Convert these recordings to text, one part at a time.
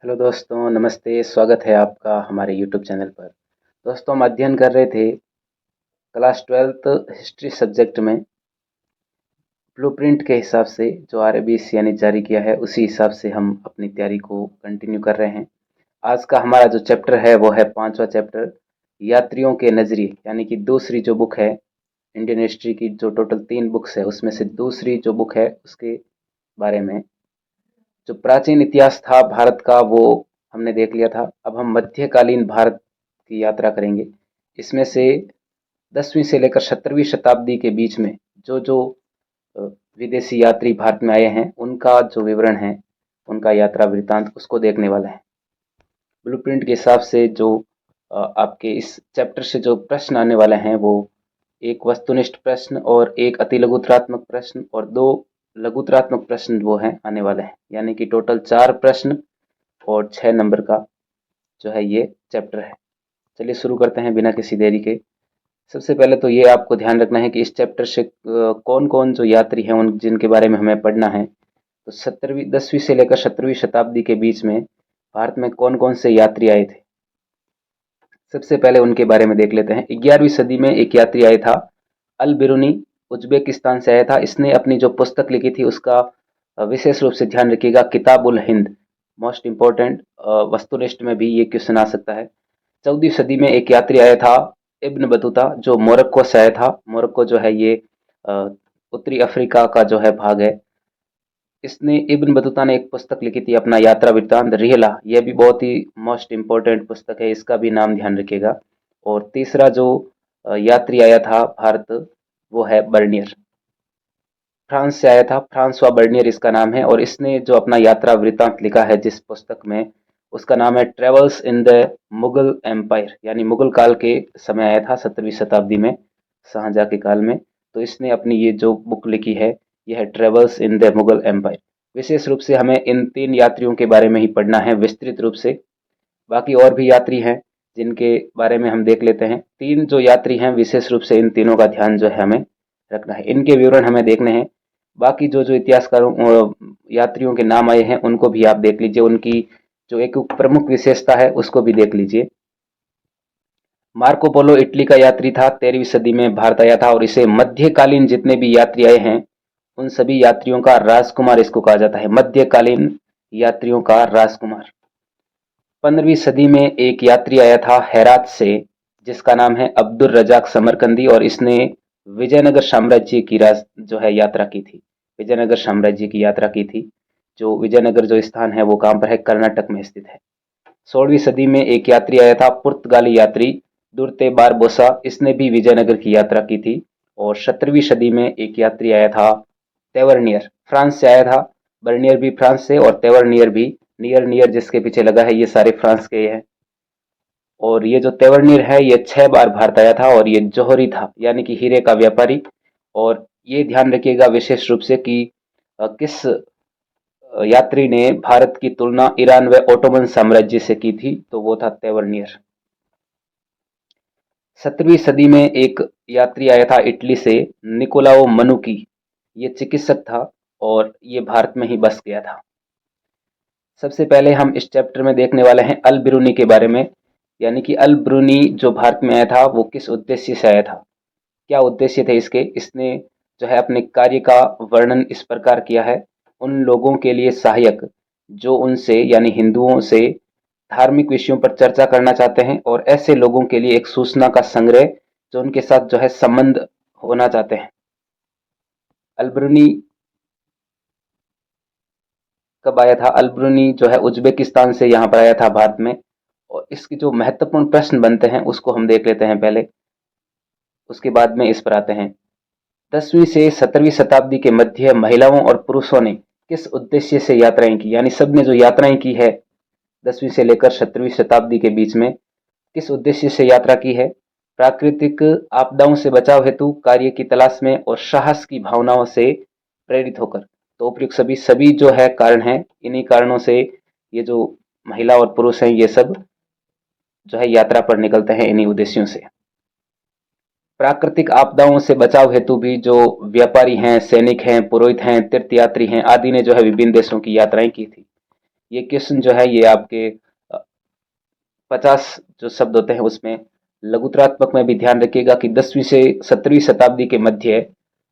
Hello दोस्तों, नमस्ते। स्वागत है आपका हमारे यूट्यूब चैनल पर। दोस्तों, हम अध्ययन कर रहे थे क्लास 12th हिस्ट्री सब्जेक्ट में ब्लूप्रिंट के हिसाब से जो आरबीएससी ने जारी किया है, उसी हिसाब से हम अपनी तैयारी को कंटिन्यू कर रहे हैं। आज का हमारा जो चैप्टर है वो है 5वां चैप्टर, यात्रियों के नज़रिए, यानी कि दूसरी जो बुक है इंडियन हिस्ट्री की। जो टोटल 3 बुक्स है उसमें से दूसरी जो बुक है उसके बारे में। जो प्राचीन इतिहास था भारत का वो हमने देख लिया था। अब हम मध्यकालीन भारत की यात्रा करेंगे। इसमें से 10वीं से लेकर 17वीं शताब्दी के बीच में जो जो अ, विदेशी यात्री भारत में आए हैं उनका जो विवरण है, उनका यात्रा वृत्तांत, उसको देखने वाले हैं। ब्लूप्रिंट के हिसाब से जो आपके इस चैप्टर से जो प्रश्न आने वाले हैं वो एक वस्तुनिष्ठ प्रश्न और एक अति लघुतरात्मक प्रश्न और 2 लघुतरात्मक प्रश्न वो हैं आने वाले हैं, यानी कि टोटल 4 प्रश्न और 6 नंबर का जो है ये चैप्टर है। चलिए शुरू करते हैं बिना किसी देरी के। सबसे पहले तो ये आपको ध्यान रखना है कि इस चैप्टर से कौन कौन जो यात्री हैं उन जिनके बारे में हमें पढ़ना है। तो 10वीं से लेकर 17वीं शताब्दी के बीच में भारत में कौन कौन से यात्री आए थे, सबसे पहले उनके बारे में देख लेते हैं। 11वीं सदी में एक यात्री आया था, अल बिरूनी, उज्बेकिस्तान से आया था। इसने अपनी जो पुस्तक लिखी थी उसका विशेष रूप से ध्यान रखिएगा, किताब उल हिंद। मोस्ट इम्पोर्टेंट, वस्तुनिष्ठ में भी ये क्वेश्चन आ सकता है। 14वीं सदी में एक यात्री आया था, इब्न बतूता, जो मोरक्को से आया था। मोरक्को जो है ये अ, उत्तरी अफ्रीका का जो है भाग है। इसने इब्न बतूता ने एक पुस्तक लिखी थी अपना यात्रा वृत्तांत रिहला। यह भी बहुत ही मोस्ट इम्पोर्टेंट पुस्तक है, इसका भी नाम ध्यान रखिएगा। और तीसरा जो यात्री आया था भारत वो है बर्नियर, फ्रांस से आया था। फ्रांसवा बर्नियर इसका नाम है और इसने जो अपना यात्रा वृत्तांत लिखा है जिस पुस्तक में, उसका नाम है travels in the Mughal empire, यानी मुगल काल के समय आया था 17वीं शताब्दी में, शाहजहाँ के काल में। तो इसने अपनी ये जो बुक लिखी है यह है travels in the Mughal empire. विशेष रूप से हमें इन 3 यात्रियों के बारे में ही पढ़ना है विस्तृत रूप से। बाकी और भी यात्री हैं जिनके बारे में हम देख लेते हैं। 3 जो यात्री हैं विशेष रूप से इन तीनों का ध्यान जो है हमें रखना है, इनके विवरण हमें देखने हैं। बाकी जो जो इतिहासकारों यात्रियों के नाम आए हैं उनको भी आप देख लीजिए, उनकी जो एक प्रमुख विशेषता है उसको भी देख लीजिए। मार्को पोलो इटली का यात्री था, 13वीं सदी में भारत आया था और इसे मध्यकालीन जितने भी यात्री आए हैं उन सभी यात्रियों का राजकुमार इसको कहा जाता है, मध्यकालीन यात्रियों का राजकुमार। 15वीं सदी में एक यात्री आया था हेरात से, जिसका नाम है अब्दुल रजाक समरकंदी, और इसने विजयनगर साम्राज्य की जो है यात्रा की थी। विजयनगर साम्राज्य की यात्रा की थी। जो विजयनगर जो स्थान है वो कहाँ पर है, कर्नाटक में स्थित है। 16वीं सदी में एक यात्री आया था पुर्तगाली यात्री दुर्ते बारबोसा, इसने भी विजयनगर की यात्रा की थी। और 17वीं सदी में एक यात्री आया था तेवरनियर, फ्रांस से आया था। बर्नियर भी फ्रांस से और तेवरनियर भी, नियर नियर जिसके पीछे लगा है ये सारे फ्रांस के हैं। और ये जो तेवरनियर है ये 6 बार भारत आया था और ये जौहरी था, यानी कि हीरे का व्यापारी। और ये ध्यान रखिएगा विशेष रूप से कि किस यात्री ने भारत की तुलना ईरान व ओटोमन साम्राज्य से की थी, तो वो था तेवरनियर। 17वीं सदी में एक यात्री आया था इटली से, निकोलाओ मनुकी। ये चिकित्सक था और ये भारत में ही बस गया था। सबसे पहले हम इस चैप्टर में देखने वाले हैं अल बिरूनी के बारे में, यानी कि अल बिरूनी जो भारत में आया था वो किस उद्देश्य से आया था, क्या उद्देश्य थे इसके। इसने जो है अपने कार्य का वर्णन इस प्रकार किया है, उन लोगों के लिए सहायक जो उनसे यानी हिंदुओं से धार्मिक विषयों पर चर्चा करना चाहते हैं, और ऐसे लोगों के लिए एक सूचना का संग्रह जो उनके साथ जो है संबंध होना चाहते हैं। अलबरूनी कब आया था, अलबरूनी जो है उज्बेकिस्तान से यहाँ पर आया था भारत में। और इसके जो महत्वपूर्ण प्रश्न बनते हैं उसको हम देख लेते हैं पहले, उसके बाद में इस पर आते हैं। 10वीं से 17वीं शताब्दी के मध्य महिलाओं और पुरुषों ने किस उद्देश्य से यात्राएं की, यानी सबने जो यात्राएं की है 10वीं से लेकर 17वीं शताब्दी के बीच में, किस उद्देश्य से यात्रा की है। प्राकृतिक आपदाओं से बचाव हेतु, कार्य की तलाश में और साहस की भावनाओं से प्रेरित होकर। तो उपयुक्त सभी सभी जो है कारण हैं, इन्हीं कारणों से ये जो महिला और पुरुष हैं ये सब जो है यात्रा पर निकलते हैं इन्हीं उद्देश्यों से। प्राकृतिक आपदाओं से बचाव हेतु भी जो व्यापारी हैं, सैनिक हैं, पुरोहित हैं, तीर्थयात्री हैं आदि ने जो है विभिन्न देशों की यात्राएं की थी। ये क्वेश्चन जो है ये आपके 50 जो शब्द होते हैं उसमें लघुतरात्मक में भी ध्यान रखिएगा कि 10वीं से 17वीं शताब्दी के मध्य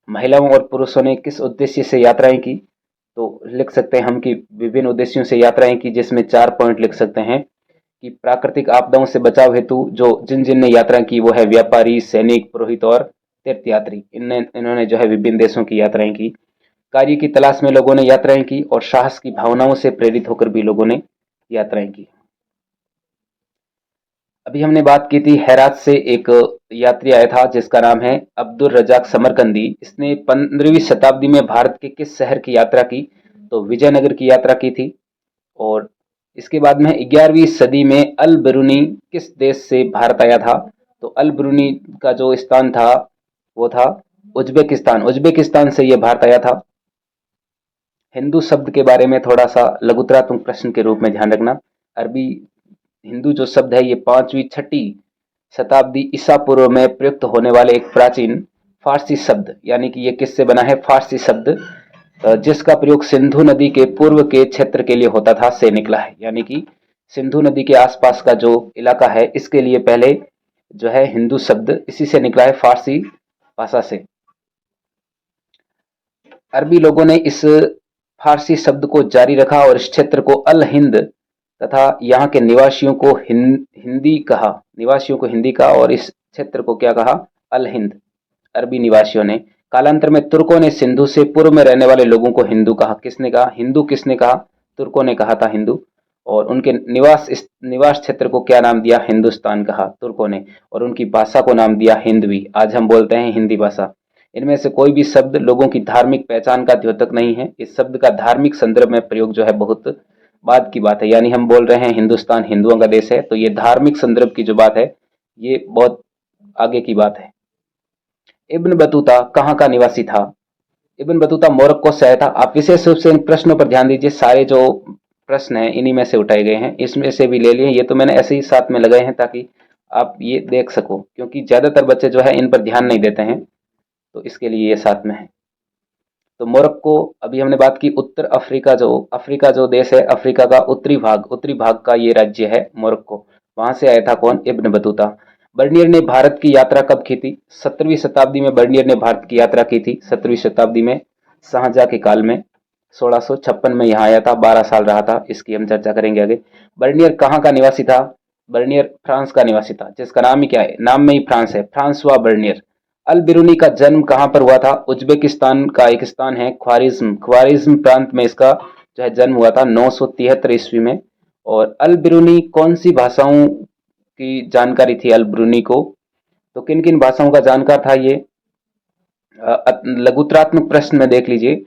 महिलाओं और पुरुषों ने किस उद्देश्य से यात्राएं की। तो लिख सकते हैं हम कि विभिन्न उद्देश्यों से यात्राएं की, जिसमें 4 पॉइंट लिख सकते हैं कि प्राकृतिक आपदाओं से बचाव हेतु जो जिन जिन ने यात्रा की वो है व्यापारी, सैनिक, पुरोहित और तीर्थयात्री। इन्होंने जो है विभिन्न देशों की यात्राएं की। कार्य की तलाश में लोगों ने यात्राएं की और साहस की भावनाओं से प्रेरित होकर भी लोगों ने यात्राएं की। अभी हमने बात की थी हेरात से एक यात्री आया था जिसका नाम है अब्दुल रजाक समरकंदी। इसने 15वीं शताब्दी में भारत के किस शहर की यात्रा की? तो विजयनगर की यात्रा की थी। और इसके बाद में 11वीं सदी में अल बिरूनी किस देश से भारत आया था? तो अल बिरूनी का जो स्थान था वो था उज्बेकिस्तान। उज्बेकिस्तान से ये भारत आया था। हिंदू शब्द के बारे में थोड़ा सा लघुतरात्मक प्रश्न के रूप में ध्यान रखना। अरबी हिंदू जो शब्द है ये 5वीं-6ठी शताब्दी ईसा पूर्व में प्रयुक्त होने वाले एक प्राचीन फारसी शब्द, यानी कि ये किससे बना है? फारसी शब्द जिसका प्रयोग सिंधु नदी के पूर्व के क्षेत्र के लिए होता था से निकला है। यानी कि सिंधु नदी के आसपास का जो इलाका है इसके लिए पहले जो है हिंदू शब्द इसी से निकला है, फारसी भाषा से। अरबी लोगों ने इस फारसी शब्द को जारी रखा और इस क्षेत्र को अल हिंद तथा यहाँ के निवासियों को हिंदी कहा। निवासियों को हिंदी कहा और इस क्षेत्र को क्या कहा? अल हिंद। अरबी निवासियों ने। कालांतर में तुर्कों ने सिंधु से पूर्व में रहने वाले लोगों को हिंदू कहा। किसने कहा? हिंदू किसने कहा? तुर्कों ने कहा था हिंदू। और उनके निवास क्षेत्र को क्या नाम दिया? हिंदुस्तान कहा तुर्कों ने। और उनकी भाषा को नाम दिया हिंदवी। आज हम बोलते हैं हिंदी भाषा। इनमें से कोई भी शब्द लोगों की धार्मिक पहचान का द्योतक नहीं है। इस शब्द का धार्मिक संदर्भ में प्रयोग जो है बहुत बाद की बात है। यानी हम बोल रहे हैं हिंदुस्तान हिंदुओं का देश है, तो ये धार्मिक संदर्भ की जो बात है ये बहुत आगे की बात है। इब्न बतूता कहाँ का निवासी था? इब्न बतूता मोरक्को से आया था। आप विशेष रूप से इन प्रश्नों पर ध्यान दीजिए। सारे जो प्रश्न हैं इन्हीं में से उठाए गए हैं, इसमें से भी ले लिए। ये तो मैंने ऐसे ही साथ में लगाए हैं ताकि आप ये देख सको, क्योंकि ज्यादातर बच्चे जो है इन पर ध्यान नहीं देते हैं, तो इसके लिए ये साथ में है। तो मोरक्को, अभी हमने बात की उत्तर अफ्रीका जो देश है, अफ्रीका का उत्तरी भाग का ये राज्य है मोरक्को। वहां से आया था कौन? Ibn Battuta. बर्नियर ने भारत की यात्रा कब की थी? 17वीं शताब्दी में बर्नियर ने भारत की यात्रा की थी। 17वीं शताब्दी में शाहजहां के काल में 1656 में यहाँ आया था। 12 साल रहा था। इसकी हम चर्चा करेंगे आगे। बर्नियर कहाँ का निवासी था? बर्नियर फ्रांस का निवासी था, जिसका नाम ही क्या है? नाम में ही फ्रांस है, फ्रांसवा बर्नियर। अल बिरूनी का जन्म कहाँ पर हुआ था? उज्बेकिस्तान का एक स्थान है ख्वारिज्म प्रांत में इसका जो है जन्म हुआ था 973 ईस्वी में। और अल बिरूनी कौन सी भाषाओं की जानकारी थी अल बिरूनी को? तो किन किन भाषाओं का जानकार था ये? लघुतरात्मक प्रश्न में देख लीजिए।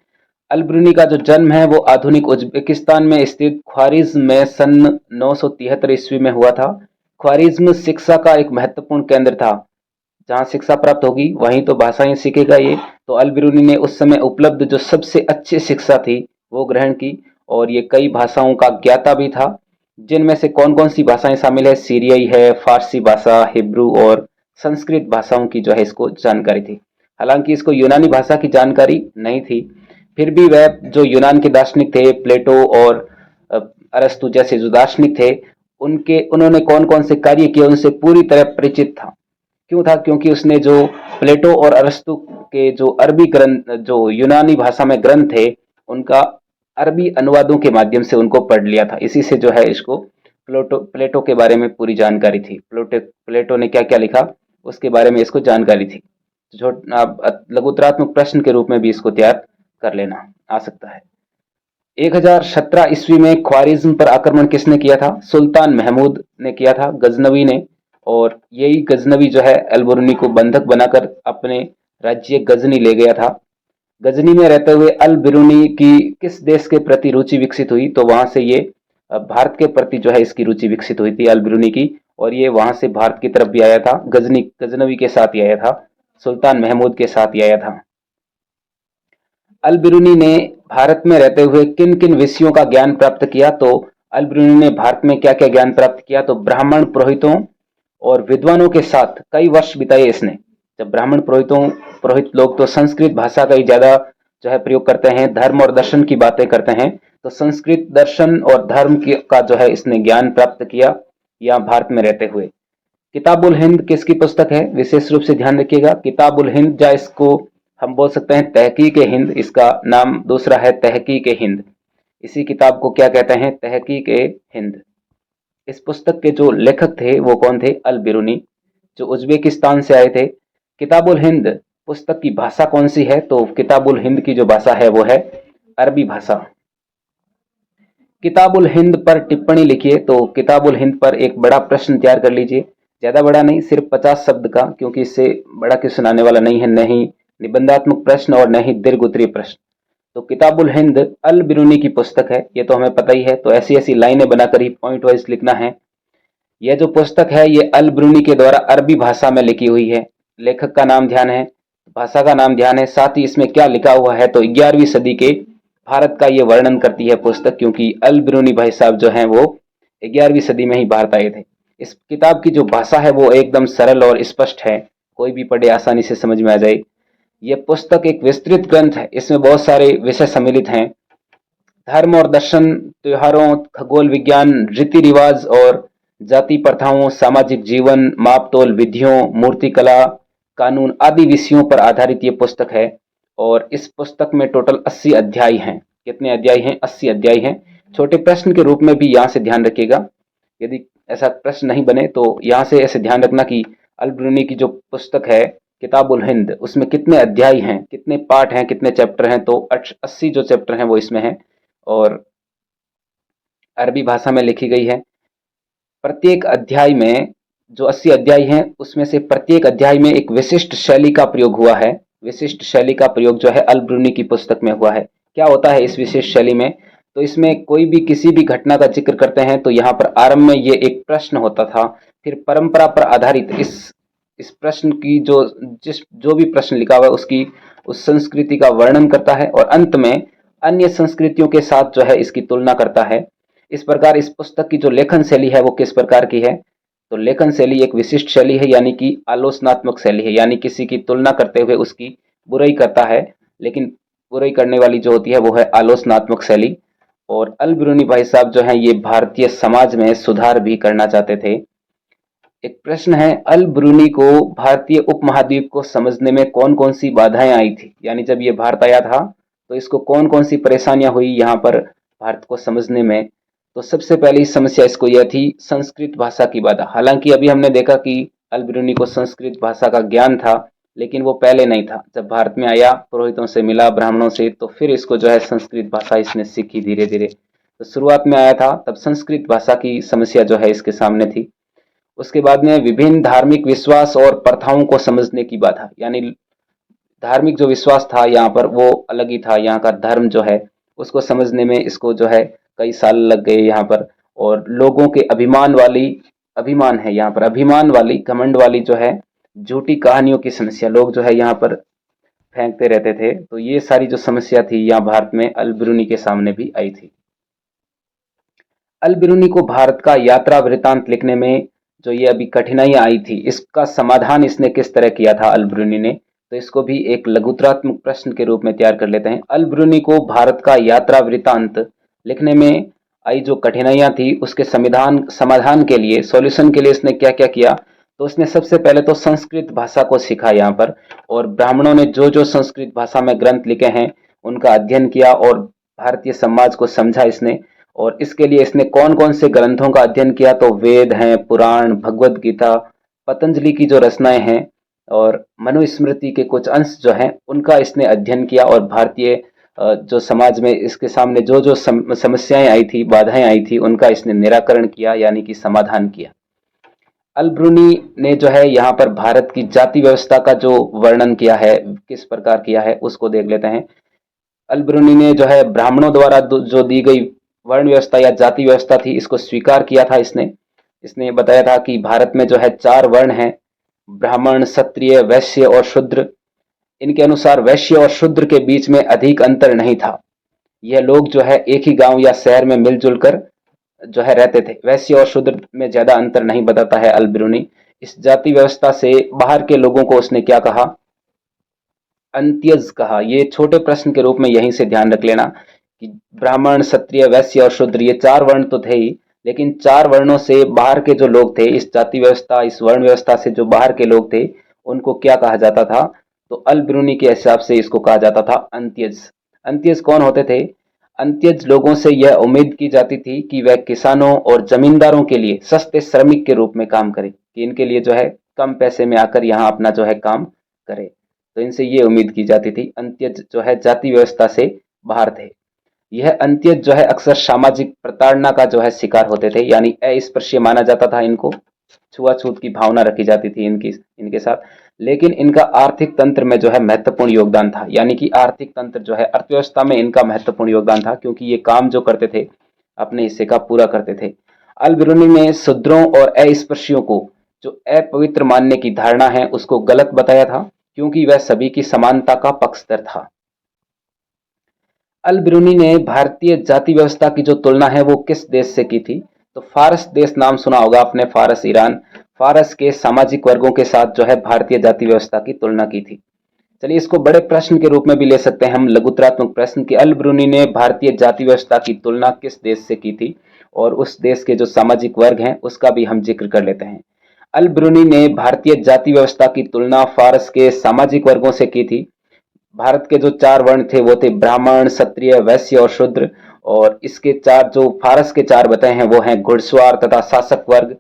अल बिरूनी का जो जन्म है वो आधुनिक उज्बेकिस्तान में स्थित ख्वारिज्म में सन 973 ईस्वी में हुआ था। ख्वारिज्म शिक्षा का एक महत्वपूर्ण केंद्र था। जहाँ शिक्षा प्राप्त होगी वहीं तो भाषाएं सीखेगा ये। तो अल बिरूनी ने उस समय उपलब्ध जो सबसे अच्छी शिक्षा थी वो ग्रहण की और ये कई भाषाओं का ज्ञाता भी था, जिनमें से कौन कौन सी भाषाएं शामिल है? सीरियाई है, फारसी भाषा, हिब्रू और संस्कृत भाषाओं की जो है इसको जानकारी थी। हालांकि इसको यूनानी भाषा की जानकारी नहीं थी, फिर भी वह जो यूनान के दार्शनिक थे, प्लेटो और अरस्तु जैसे जो दार्शनिक थे, उन्होंने कौन कौन से कार्य किए उनसे पूरी तरह परिचित था। क्यों था? क्योंकि उसने जो प्लेटो और अरस्तु के जो अरबी ग्रंथ, जो यूनानी भाषा में ग्रंथ थे, उनका अरबी अनुवादों के माध्यम से उनको पढ़ लिया था। इसी से जो है इसको प्लेटो के बारे में पूरी जानकारी थी। प्लेटो ने क्या क्या लिखा उसके बारे में इसको जानकारी थी। आप लघुतरात्मक प्रश्न के रूप में भी इसको तैयार कर लेना, आ सकता है। 1017 ईस्वी में ख्वारिज्म पर आक्रमण किसने किया था? सुल्तान महमूद ने किया था, गजनवी ने। और यही गजनवी जो है अल बिरूनी को बंधक बनाकर अपने राज्य गजनी ले गया था। गजनी में रहते हुए अल बिरूनी की किस देश के प्रति रुचि विकसित हुई? तो वहां से ये भारत के प्रति जो है इसकी रुचि विकसित हुई थी अल बिरूनी की, और ये वहां से भारत की तरफ भी आया था। गजनवी के साथ ही आया था, सुल्तान महमूद के साथ ही आया था। अल बिरूनी ने भारत में रहते हुए किन किन विषयों का ज्ञान प्राप्त किया? तो अल बिरूनी ने भारत में क्या क्या ज्ञान प्राप्त किया? तो ब्राह्मण पुरोहितों और विद्वानों के साथ कई वर्ष बिताए इसने। जब ब्राह्मण पुरोहित लोग तो संस्कृत भाषा का ही ज्यादा जो है प्रयोग करते हैं, धर्म और दर्शन की बातें करते हैं, तो संस्कृत दर्शन और धर्म का जो है इसने ज्ञान प्राप्त किया यहाँ भारत में रहते हुए। किताबुल हिंद किसकी पुस्तक है, विशेष रूप से ध्यान रखिएगा। किताबुल हिंद, या इसको हम बोल सकते हैं तहकीक हिंद, इसका नाम दूसरा है तहकीक हिंद। इसी किताब को क्या कहते हैं, तहकीक हिंद। इस पुस्तक के जो लेखक थे वो कौन थे, अल बिरूनी, जो उज्बेकिस्तान से आए थे। किताबुल हिंद पुस्तक की भाषा कौन सी है, तो किताबुल हिंद की जो भाषा है वो है अरबी भाषा। किताबुल हिंद पर टिप्पणी लिखिए, तो किताबुल हिंद पर एक बड़ा प्रश्न तैयार कर लीजिए, ज्यादा बड़ा नहीं, सिर्फ 50 शब्द का, क्योंकि इससे बड़ा क्वेश्चन आने वाला नहीं है, न ही निबंधात्मक प्रश्न और न ही दीर्घ उत्तरीय प्रश्न। तो किताबुल हिंद अल बिरूनी की पुस्तक है, ये तो हमें पता ही है। तो ऐसी ऐसी लाइनें बनाकर ही पॉइंट वाइज लिखना है। यह जो पुस्तक है ये अल बिरूनी के द्वारा अरबी भाषा में लिखी हुई है। लेखक का नाम ध्यान है, भाषा का नाम ध्यान है, साथ ही इसमें क्या लिखा हुआ है, तो 11वीं सदी के भारत का ये वर्णन करती है पुस्तक, क्योंकि अल बिरूनी भाई साहब जो हैं वो 11वीं सदी में ही भारत आए थे। इस किताब की जो भाषा है वो एकदम सरल और स्पष्ट है, कोई भी पढ़े आसानी से समझ में आ जाए। यह पुस्तक एक विस्तृत ग्रंथ है, इसमें बहुत सारे विषय सम्मिलित हैं, धर्म और दर्शन, त्योहारों, खगोल विज्ञान, रीति रिवाज और जाति प्रथाओं, सामाजिक जीवन, मापतोल विधियों, मूर्तिकला, कानून आदि विषयों पर आधारित ये पुस्तक है। और इस पुस्तक में टोटल 80 अध्याय हैं। कितने अध्याय हैं, 80 अध्याय हैं। छोटे प्रश्न के रूप में भी यहाँ से ध्यान रखिएगा, यदि ऐसा प्रश्न नहीं बने तो यहाँ से ऐसे ध्यान रखना कि अल बिरूनी की जो पुस्तक है किताबुल हिंद, उसमें कितने अध्याय हैं, कितने पार्ट हैं, कितने चैप्टर हैं, तो 80 जो चैप्टर हैं वो इसमें हैं और अरबी भाषा में लिखी गई है। प्रत्येक अध्याय में जो 80 अध्याय हैं उसमें से प्रत्येक अध्याय में एक विशिष्ट शैली का प्रयोग हुआ है। विशिष्ट शैली का प्रयोग जो है अल बिरूनी की पुस्तक में हुआ है। क्या होता है इस विशिष्ट शैली में, तो इसमें कोई भी किसी भी घटना का जिक्र करते हैं तो यहाँ पर आरंभ में ये एक प्रश्न होता था, फिर परंपरा पर आधारित इस प्रश्न की जो भी प्रश्न लिखा हुआ है उसकी उस संस्कृति का वर्णन करता है और अंत में अन्य संस्कृतियों के साथ जो है इसकी तुलना करता है। इस प्रकार इस पुस्तक की जो लेखन शैली है वो किस प्रकार की है, तो लेखन शैली एक विशिष्ट शैली है, यानी कि आलोचनात्मक शैली है, यानी किसी की तुलना करते हुए उसकी बुराई करता है, लेकिन बुराई करने वाली जो होती है वो है आलोचनात्मक शैली। और अल बिरूनी भाई साहब जो हैं ये भारतीय समाज में सुधार भी करना चाहते थे। एक प्रश्न है, अल बिरूनी को भारतीय उपमहाद्वीप को समझने में कौन कौन सी बाधाएं आई थी, यानी जब ये भारत आया था तो इसको कौन कौन सी परेशानियां हुई यहाँ पर भारत को समझने में। तो सबसे पहली समस्या इसको यह थी संस्कृत भाषा की बाधा। हालांकि अभी हमने देखा कि अल बिरूनी को संस्कृत भाषा का ज्ञान था, लेकिन वो पहले नहीं था। जब भारत में आया, पुरोहितों से मिला, ब्राह्मणों से, तो फिर इसको जो है संस्कृत भाषा इसने सीखी धीरे धीरे। तो शुरुआत में आया था तब संस्कृत भाषा की समस्या जो है इसके सामने थी। उसके बाद में विभिन्न धार्मिक विश्वास और प्रथाओं को समझने की बाधा, यानी धार्मिक जो विश्वास था यहाँ पर वो अलग ही था, यहाँ का धर्म जो है उसको समझने में इसको जो है कई साल लग गए यहाँ पर। और लोगों के अभिमान है यहाँ पर, अभिमान वाली, घमंड वाली जो है झूठी कहानियों की समस्या लोग जो है यहाँ पर फेंकते रहते थे। तो ये सारी जो समस्या थी यहाँ भारत में अल बिरूनी के सामने भी आई थी। अल बिरूनी को भारत का यात्रा वृतांत लिखने में जो ये अभी कठिनाइयां आई थी, इसका समाधान इसने किस तरह किया था अल बिरूनी ने, तो इसको भी एक लघुत्रात्मक प्रश्न के रूप में तैयार कर लेते हैं। अल बिरूनी को भारत का यात्रा वृतांत लिखने में आई जो कठिनाइयां थी उसके समाधान के लिए, सॉल्यूशन के लिए इसने क्या क्या किया, तो उसने सबसे पहले तो संस्कृत भाषा को सीखा यहाँ पर, और ब्राह्मणों ने जो जो संस्कृत भाषा में ग्रंथ लिखे हैं उनका अध्ययन किया और भारतीय समाज को समझा इसने। और इसके लिए इसने कौन कौन से ग्रंथों का अध्ययन किया, तो वेद हैं, पुराण, भगवत गीता, पतंजलि की जो रचनाएं हैं और मनुस्मृति के कुछ अंश जो हैं उनका इसने अध्ययन किया। और भारतीय जो समाज में इसके सामने जो जो समस्याएं आई थी, बाधाएं आई थी, उनका इसने निराकरण किया, यानी कि समाधान किया। अल बिरूनी ने जो है यहाँ पर भारत की जाति व्यवस्था का जो वर्णन किया है, किस प्रकार किया है, उसको देख लेते हैं। अल बिरूनी ने जो है ब्राह्मणों द्वारा जो दी गई वर्ण व्यवस्था या जाति व्यवस्था थी, इसको स्वीकार किया था। इसने बताया था कि भारत में जो है 4 वर्ण हैं, ब्राह्मण, क्षत्रिय, वैश्य और शूद्र। इनके अनुसार वैश्य और शूद्र के बीच में अधिक अंतर नहीं था। यह लोग जो है एक ही गांव या शहर में मिलजुल कर जो है रहते थे। वैश्य और शूद्र में ज्यादा अंतर नहीं बताता है अल बिरूनी। इस जाति व्यवस्था से बाहर के लोगों को उसने क्या कहा, अंत्यज कहा। ये छोटे प्रश्न के रूप में यहीं से ध्यान रख लेना। कि ब्राह्मण, क्षत्रिय, वैश्य और शूद्र, ये 4 वर्ण तो थे ही, लेकिन 4 वर्णों से बाहर के जो लोग थे, इस जाति व्यवस्था, इस वर्ण व्यवस्था से जो बाहर के लोग थे, उनको क्या कहा जाता था? तो अल बिरूनी के हिसाब से इसको कहा जाता था अंत्यज। अंत्यज कौन होते थे? अंत्यज लोगों से यह उम्मीद की जाती थी कि वह किसानों और जमींदारों के लिए सस्ते श्रमिक के रूप में काम करें, कि इनके लिए जो है कम पैसे में आकर यहाँ अपना जो है काम करे। तो इनसे ये उम्मीद की जाती थी। अंत्यज जो है जाति व्यवस्था से बाहर थे। यह अंत्यज जो है अक्सर सामाजिक प्रताड़ना का जो है शिकार होते थे, यानी अस्पृश्य माना जाता था इनको, छुआछूत की भावना रखी जाती थी इनके साथ। लेकिन इनका आर्थिक तंत्र में जो है महत्वपूर्ण योगदान था, यानी कि आर्थिक तंत्र जो है अर्थव्यवस्था में इनका महत्वपूर्ण योगदान था, क्योंकि ये काम जो करते थे अपने हिस्से का पूरा करते थे। अल बिरूनी ने शूद्रों और अस्पृश्यों को जो अपवित्र मानने की धारणा है उसको गलत बताया था, क्योंकि वह सभी की समानता का पक्षधर था। अल बिरूनी ने भारतीय जाति व्यवस्था की जो तुलना है वो किस देश से की थी? तो फारस देश, नाम सुना होगा आपने, फारस, ईरान। फारस के सामाजिक वर्गों के साथ जो है भारतीय जाति व्यवस्था की तुलना की थी। चलिए, इसको बड़े प्रश्न के रूप में भी ले सकते हैं हम, लघुत्रात्मक प्रश्न, कि अल बिरूनी ने भारतीय जाति व्यवस्था की तुलना किस देश से की थी, और उस देश के जो सामाजिक वर्ग हैं उसका भी हम जिक्र कर लेते हैं। अल बिरूनी ने भारतीय जाति व्यवस्था की तुलना फारस के सामाजिक वर्गों से की थी। भारत के जो 4 वर्ण थे वो थे ब्राह्मण, क्षत्रिय, वैश्य और शूद्र। और इसके 4 जो फारस के 4 बताए हैं वो हैं घुड़सवार तथा शासक वर्ग,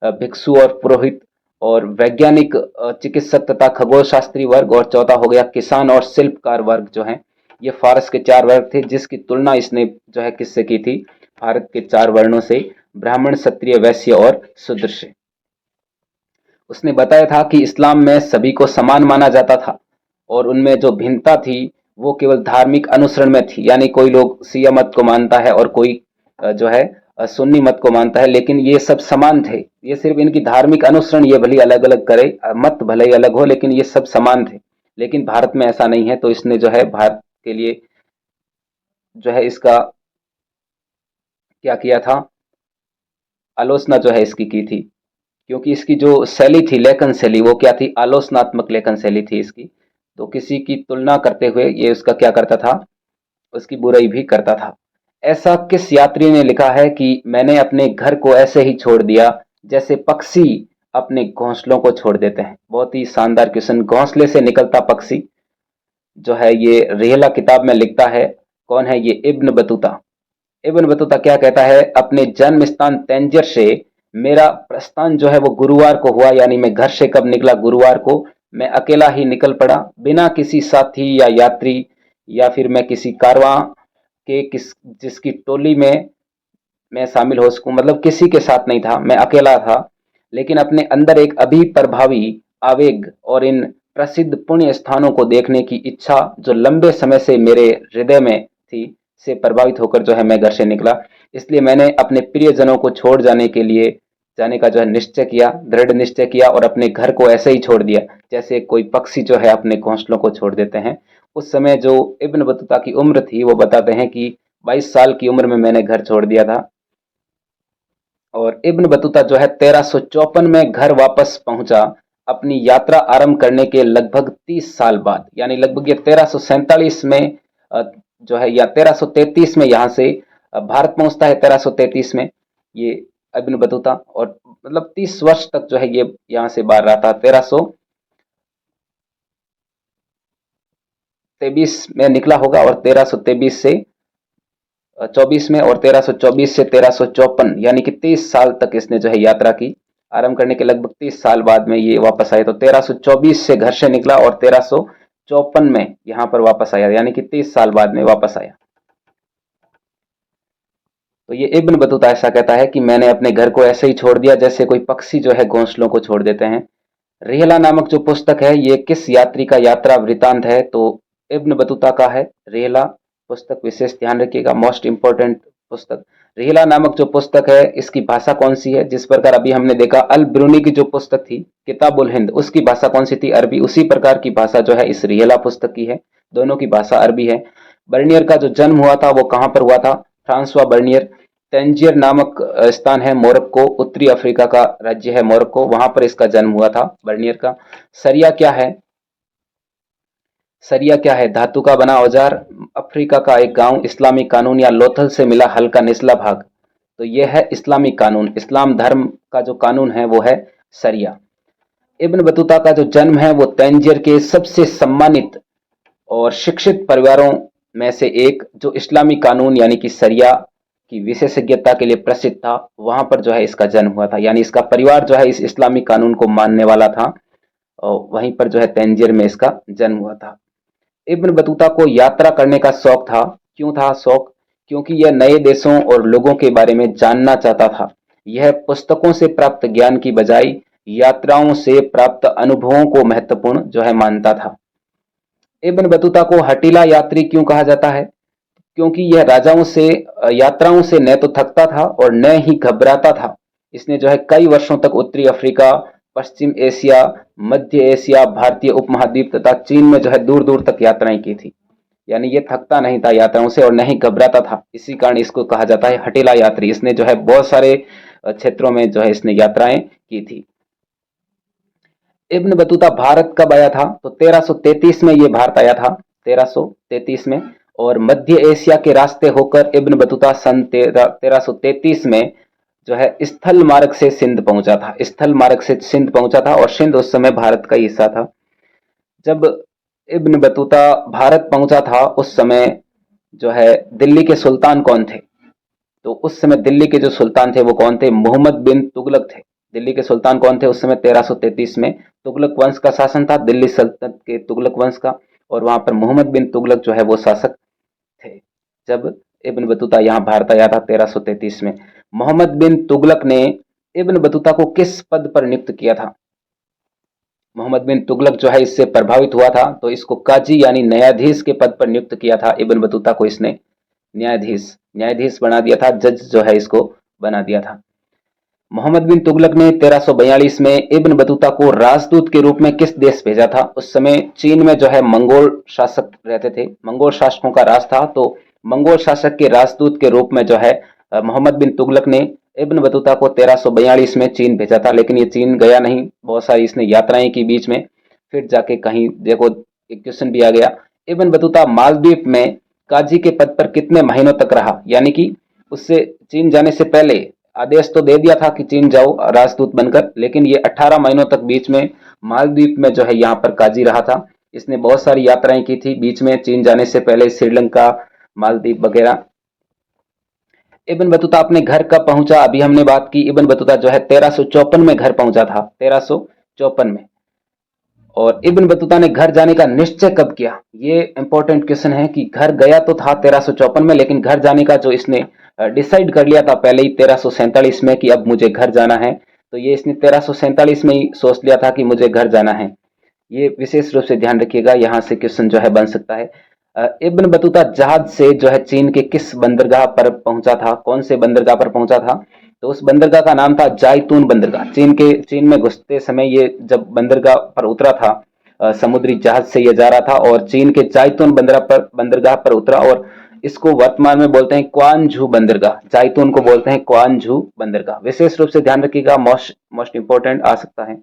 भिक्षु और पुरोहित, और वैज्ञानिक, चिकित्सक तथा खगोल शास्त्री वर्ग, और चौथा हो गया किसान और शिल्पकार वर्ग जो हैं। ये फारस के 4 वर्ग थे, जिसकी तुलना इसने जो है किससे की थी? भारत के 4 वर्णों से, ब्राह्मण, क्षत्रिय, वैश्य और शूद्र से। उसने बताया था कि इस्लाम में सभी को समान माना जाता था, और उनमें जो भिन्नता थी वो केवल धार्मिक अनुसरण में थी, यानी कोई लोग शिया मत को मानता है और कोई जो है सुन्नी मत को मानता है, लेकिन ये सब समान थे। ये सिर्फ इनकी धार्मिक अनुसरण ये भले अलग अलग करे, मत भले ही अलग हो, लेकिन ये सब समान थे। लेकिन भारत में ऐसा नहीं है, तो इसने जो है भारत के लिए जो है इसका क्या किया था? आलोचना जो है इसकी की थी, क्योंकि इसकी जो शैली थी, लेखन शैली, वो क्या थी? आलोचनात्मक लेखन शैली थी इसकी। तो किसी की तुलना करते हुए ये उसका क्या करता था? उसकी बुराई भी करता था। ऐसा किस यात्री ने लिखा है कि मैंने अपने घर को ऐसे ही छोड़ दिया जैसे पक्षी अपने घोंसलों को छोड़ देते हैं? बहुत ही शानदार क्वेश्चन। घोंसले से निकलता पक्षी जो है ये रिहला किताब में लिखता है। कौन है ये? Ibn Battuta. इब्न बतूता क्या कहता है? अपने जन्म स्थान तंजर से मेरा प्रस्थान जो है वो गुरुवार को हुआ, यानी मैं घर से कब निकला? गुरुवार को। मैं अकेला ही निकल पड़ा, बिना किसी साथी या यात्री, या फिर मैं किसी कारवां के जिसकी टोली में मैं शामिल हो सकूं, मतलब किसी के साथ नहीं था, मैं अकेला था। लेकिन अपने अंदर एक अभिप्रभावी आवेग और इन प्रसिद्ध पुण्य स्थानों को देखने की इच्छा जो लंबे समय से मेरे हृदय में थी, से प्रभावित होकर जो है मैं घर से निकला। इसलिए मैंने अपने प्रियजनों को छोड़ जाने का जो है निश्चय किया, दृढ़ निश्चय किया, और अपने घर को ऐसे ही छोड़ दिया जैसे कोई पक्षी जो है अपने घोंसलों को छोड़ देते हैं। उस समय जो इब्न बतूता की उम्र थी वो बताते हैं कि 22 साल की उम्र में मैंने घर छोड़ दिया था। और इब्न बतूता जो है 1354 में घर वापस पहुंचा, अपनी यात्रा आरंभ करने के लगभग 30 साल बाद, यानी लगभग ये 1347 में जो है, या 1333 में यहाँ से भारत पहुंचता है। 1333 में ये इब्न बतूता, और मतलब 30 वर्ष तक जो है ये यहाँ से बाहर रहा था। 1323 में निकला होगा, और 1323 से 24 में, और 1324 से 1354, यानी कि 30 साल तक इसने जो है यात्रा की। आरंभ करने के लगभग 30 साल बाद में ये वापस आए। तो 1324 से घर से निकला और 1354 में यहाँ पर वापस आया, यानी कि 30 साल बाद में वापस आया। तो ये इब्न बतूता ऐसा कहता है कि मैंने अपने घर को ऐसे ही छोड़ दिया जैसे कोई पक्षी जो है घोंसलों को छोड़ देते हैं। रिहला नामक जो पुस्तक है ये किस यात्री का यात्रा वृतांत है? तो इब्न बतूता का है रिहला पुस्तक, विशेष ध्यान रखिएगा, मोस्ट इंपॉर्टेंट पुस्तक। रिहला नामक जो पुस्तक है इसकी भाषा कौन सी है? जिस प्रकार अभी हमने देखा अल बिरूनी की जो पुस्तक थी किताबुल हिंद, उसकी भाषा कौन सी थी? अरबी। उसी प्रकार की भाषा जो है इस रिहला पुस्तक की है, दोनों की भाषा अरबी है। बर्नियर का जो जन्म हुआ था वो कहाँ पर हुआ था? Francois Bernier. तंजियर नामक स्थान है मोरक्को, उत्तरी अफ्रीका का राज्य है मोरक्को, वहां पर इसका जन्म हुआ था बर्नियर का। सरिया क्या है? सरिया क्या है? धातु का बना औजार, अफ्रीका का एक गांव, इस्लामी कानून या लोथल से मिला हल्का निचला भाग। तो यह है इस्लामी कानून, इस्लाम धर्म का जो कानून है वो है सरिया। इब्न बतूता का जो जन्म है वो तंजीर के सबसे सम्मानित और शिक्षित परिवारों में से एक, जो इस्लामी कानून यानी कि सरिया की विशेषज्ञता के लिए प्रसिद्ध था, वहां पर जो है इसका जन्म हुआ था। यानी इसका परिवार जो है इस इस्लामी कानून को मानने वाला था और वहीं पर जो है तंजीर में इसका जन्म हुआ था। इब्न बतूता को यात्रा करने का शौक था। क्यों था शौक? क्योंकि यह नए देशों और लोगों के बारे में जानना चाहता था। यह पुस्तकों से प्राप्त ज्ञान की बजाय यात्राओं से प्राप्त अनुभवों को महत्वपूर्ण जो है मानता था। इब्न बतूता को हठीला यात्री क्यों कहा जाता है? क्योंकि यह यात्राओं से न तो थकता था और न ही घबराता था। इसने जो है कई वर्षों तक उत्तरी अफ्रीका, पश्चिम एशिया, मध्य एशिया, भारतीय उपमहाद्वीप तथा चीन में जो है दूर दूर तक यात्राएं की थी। यानी ये थकता नहीं था यात्राओं से और न ही घबराता था, इसी कारण इसको कहा जाता है हठीला यात्री। इसने जो है बहुत सारे क्षेत्रों में जो है इसने यात्राएं की थी। इब्न बतूता भारत कब आया था? तो 1333 में ये भारत आया था, 1333 में। और मध्य एशिया के रास्ते होकर इब्न बतूता सन 1333 में जो है स्थल मार्ग से सिंध पहुंचा था। स्थल मार्ग से सिंध पहुंचा था और सिंध उस समय भारत का हिस्सा था। जब इब्न बतूता भारत पहुंचा था उस समय जो है दिल्ली के सुल्तान कौन थे? तो उस समय दिल्ली के जो सुल्तान थे वो कौन थे? मोहम्मद बिन तुगलक थे। दिल्ली के सुल्तान कौन थे उस समय? 1333 में तुगलक वंश का शासन था, दिल्ली सल्तनत के तुगलक वंश का, और वहां पर मोहम्मद बिन तुगलक जो है वो शासक थे जब इब्न बतूता यहाँ भारत आया था 1333 में। मोहम्मद बिन तुगलक ने इब्न बतूता को किस पद पर नियुक्त किया था? मोहम्मद बिन तुगलक जो है इससे प्रभावित हुआ था तो इसको काजी यानी न्यायाधीश के पद पर नियुक्त किया था। इब्न बतूता को इसने न्यायाधीश बना दिया था, जज जो है इसको बना दिया था। मोहम्मद बिन तुगलक ने 1342 में इब्न बतूता को राजदूत के रूप में किस देश भेजा था? उस समय चीन में जो है मंगोल शासक रहते थे, मंगोल शासकों का राज था, तो मंगोल शासक के राजदूत के रूप में जो है मोहम्मद बिन तुगलक ने इब्न बतूता को 1342 में चीन भेजा था। लेकिन ये चीन गया नहीं, बहुत सारी इसने यात्राएं की बीच में, फिर जाके कहीं देखो एक क्वेश्चन भी आ गया। इब्न बतूता मालदीव में काजी के पद पर कितने महीनों तक रहा? यानी कि उससे चीन जाने से पहले आदेश तो दे दिया था कि चीन जाओ राजदूत बनकर, लेकिन ये 18 महीनों तक बीच में मालदीव में जो है यहाँ पर काजी रहा था। इसने बहुत सारी यात्राएं की थी बीच में, चीन जाने से पहले श्रीलंका, मालदीव वगैरह। इब्न बतूता अपने घर कब पहुंचा? अभी हमने बात की, इब्न बतूता जो है 1354 में घर पहुंचा था, 1354 में। और इब्न बतूता ने घर जाने का निश्चय कब किया? ये इंपॉर्टेंट क्वेश्चन है कि घर गया तो था 1354 में, लेकिन घर जाने का जो इसने डिसाइड कर लिया था पहले ही 1347 में कि अब मुझे घर जाना है, तो ये इसने 1347 में ही सोच लिया था कि मुझे घर जाना है। ये विशेष रूप से ध्यान रखिएगा, यहाँ से क्वेश्चन जो है बन सकता है। इब्न बतूता जहाज से जो है चीन के किस बंदरगाह पर पहुंचा था? कौन से बंदरगाह पर पहुंचा था? तो उस बंदरगाह का नाम था जायतून बंदरगाह। चीन में घुसते समय ये जब बंदरगाह पर उतरा था, समुद्री जहाज से ये जा रहा था और चीन के जायतून बंदरगाह पर उतरा, और इसको वर्तमान में बोलते हैं क्वानझू बंदरगाह। जायतून को बोलते हैं क्वानझू बंदरगाह। विशेष रूप से ध्यान रखिएगा, मोस्ट इंपोर्टेंट आ सकता है।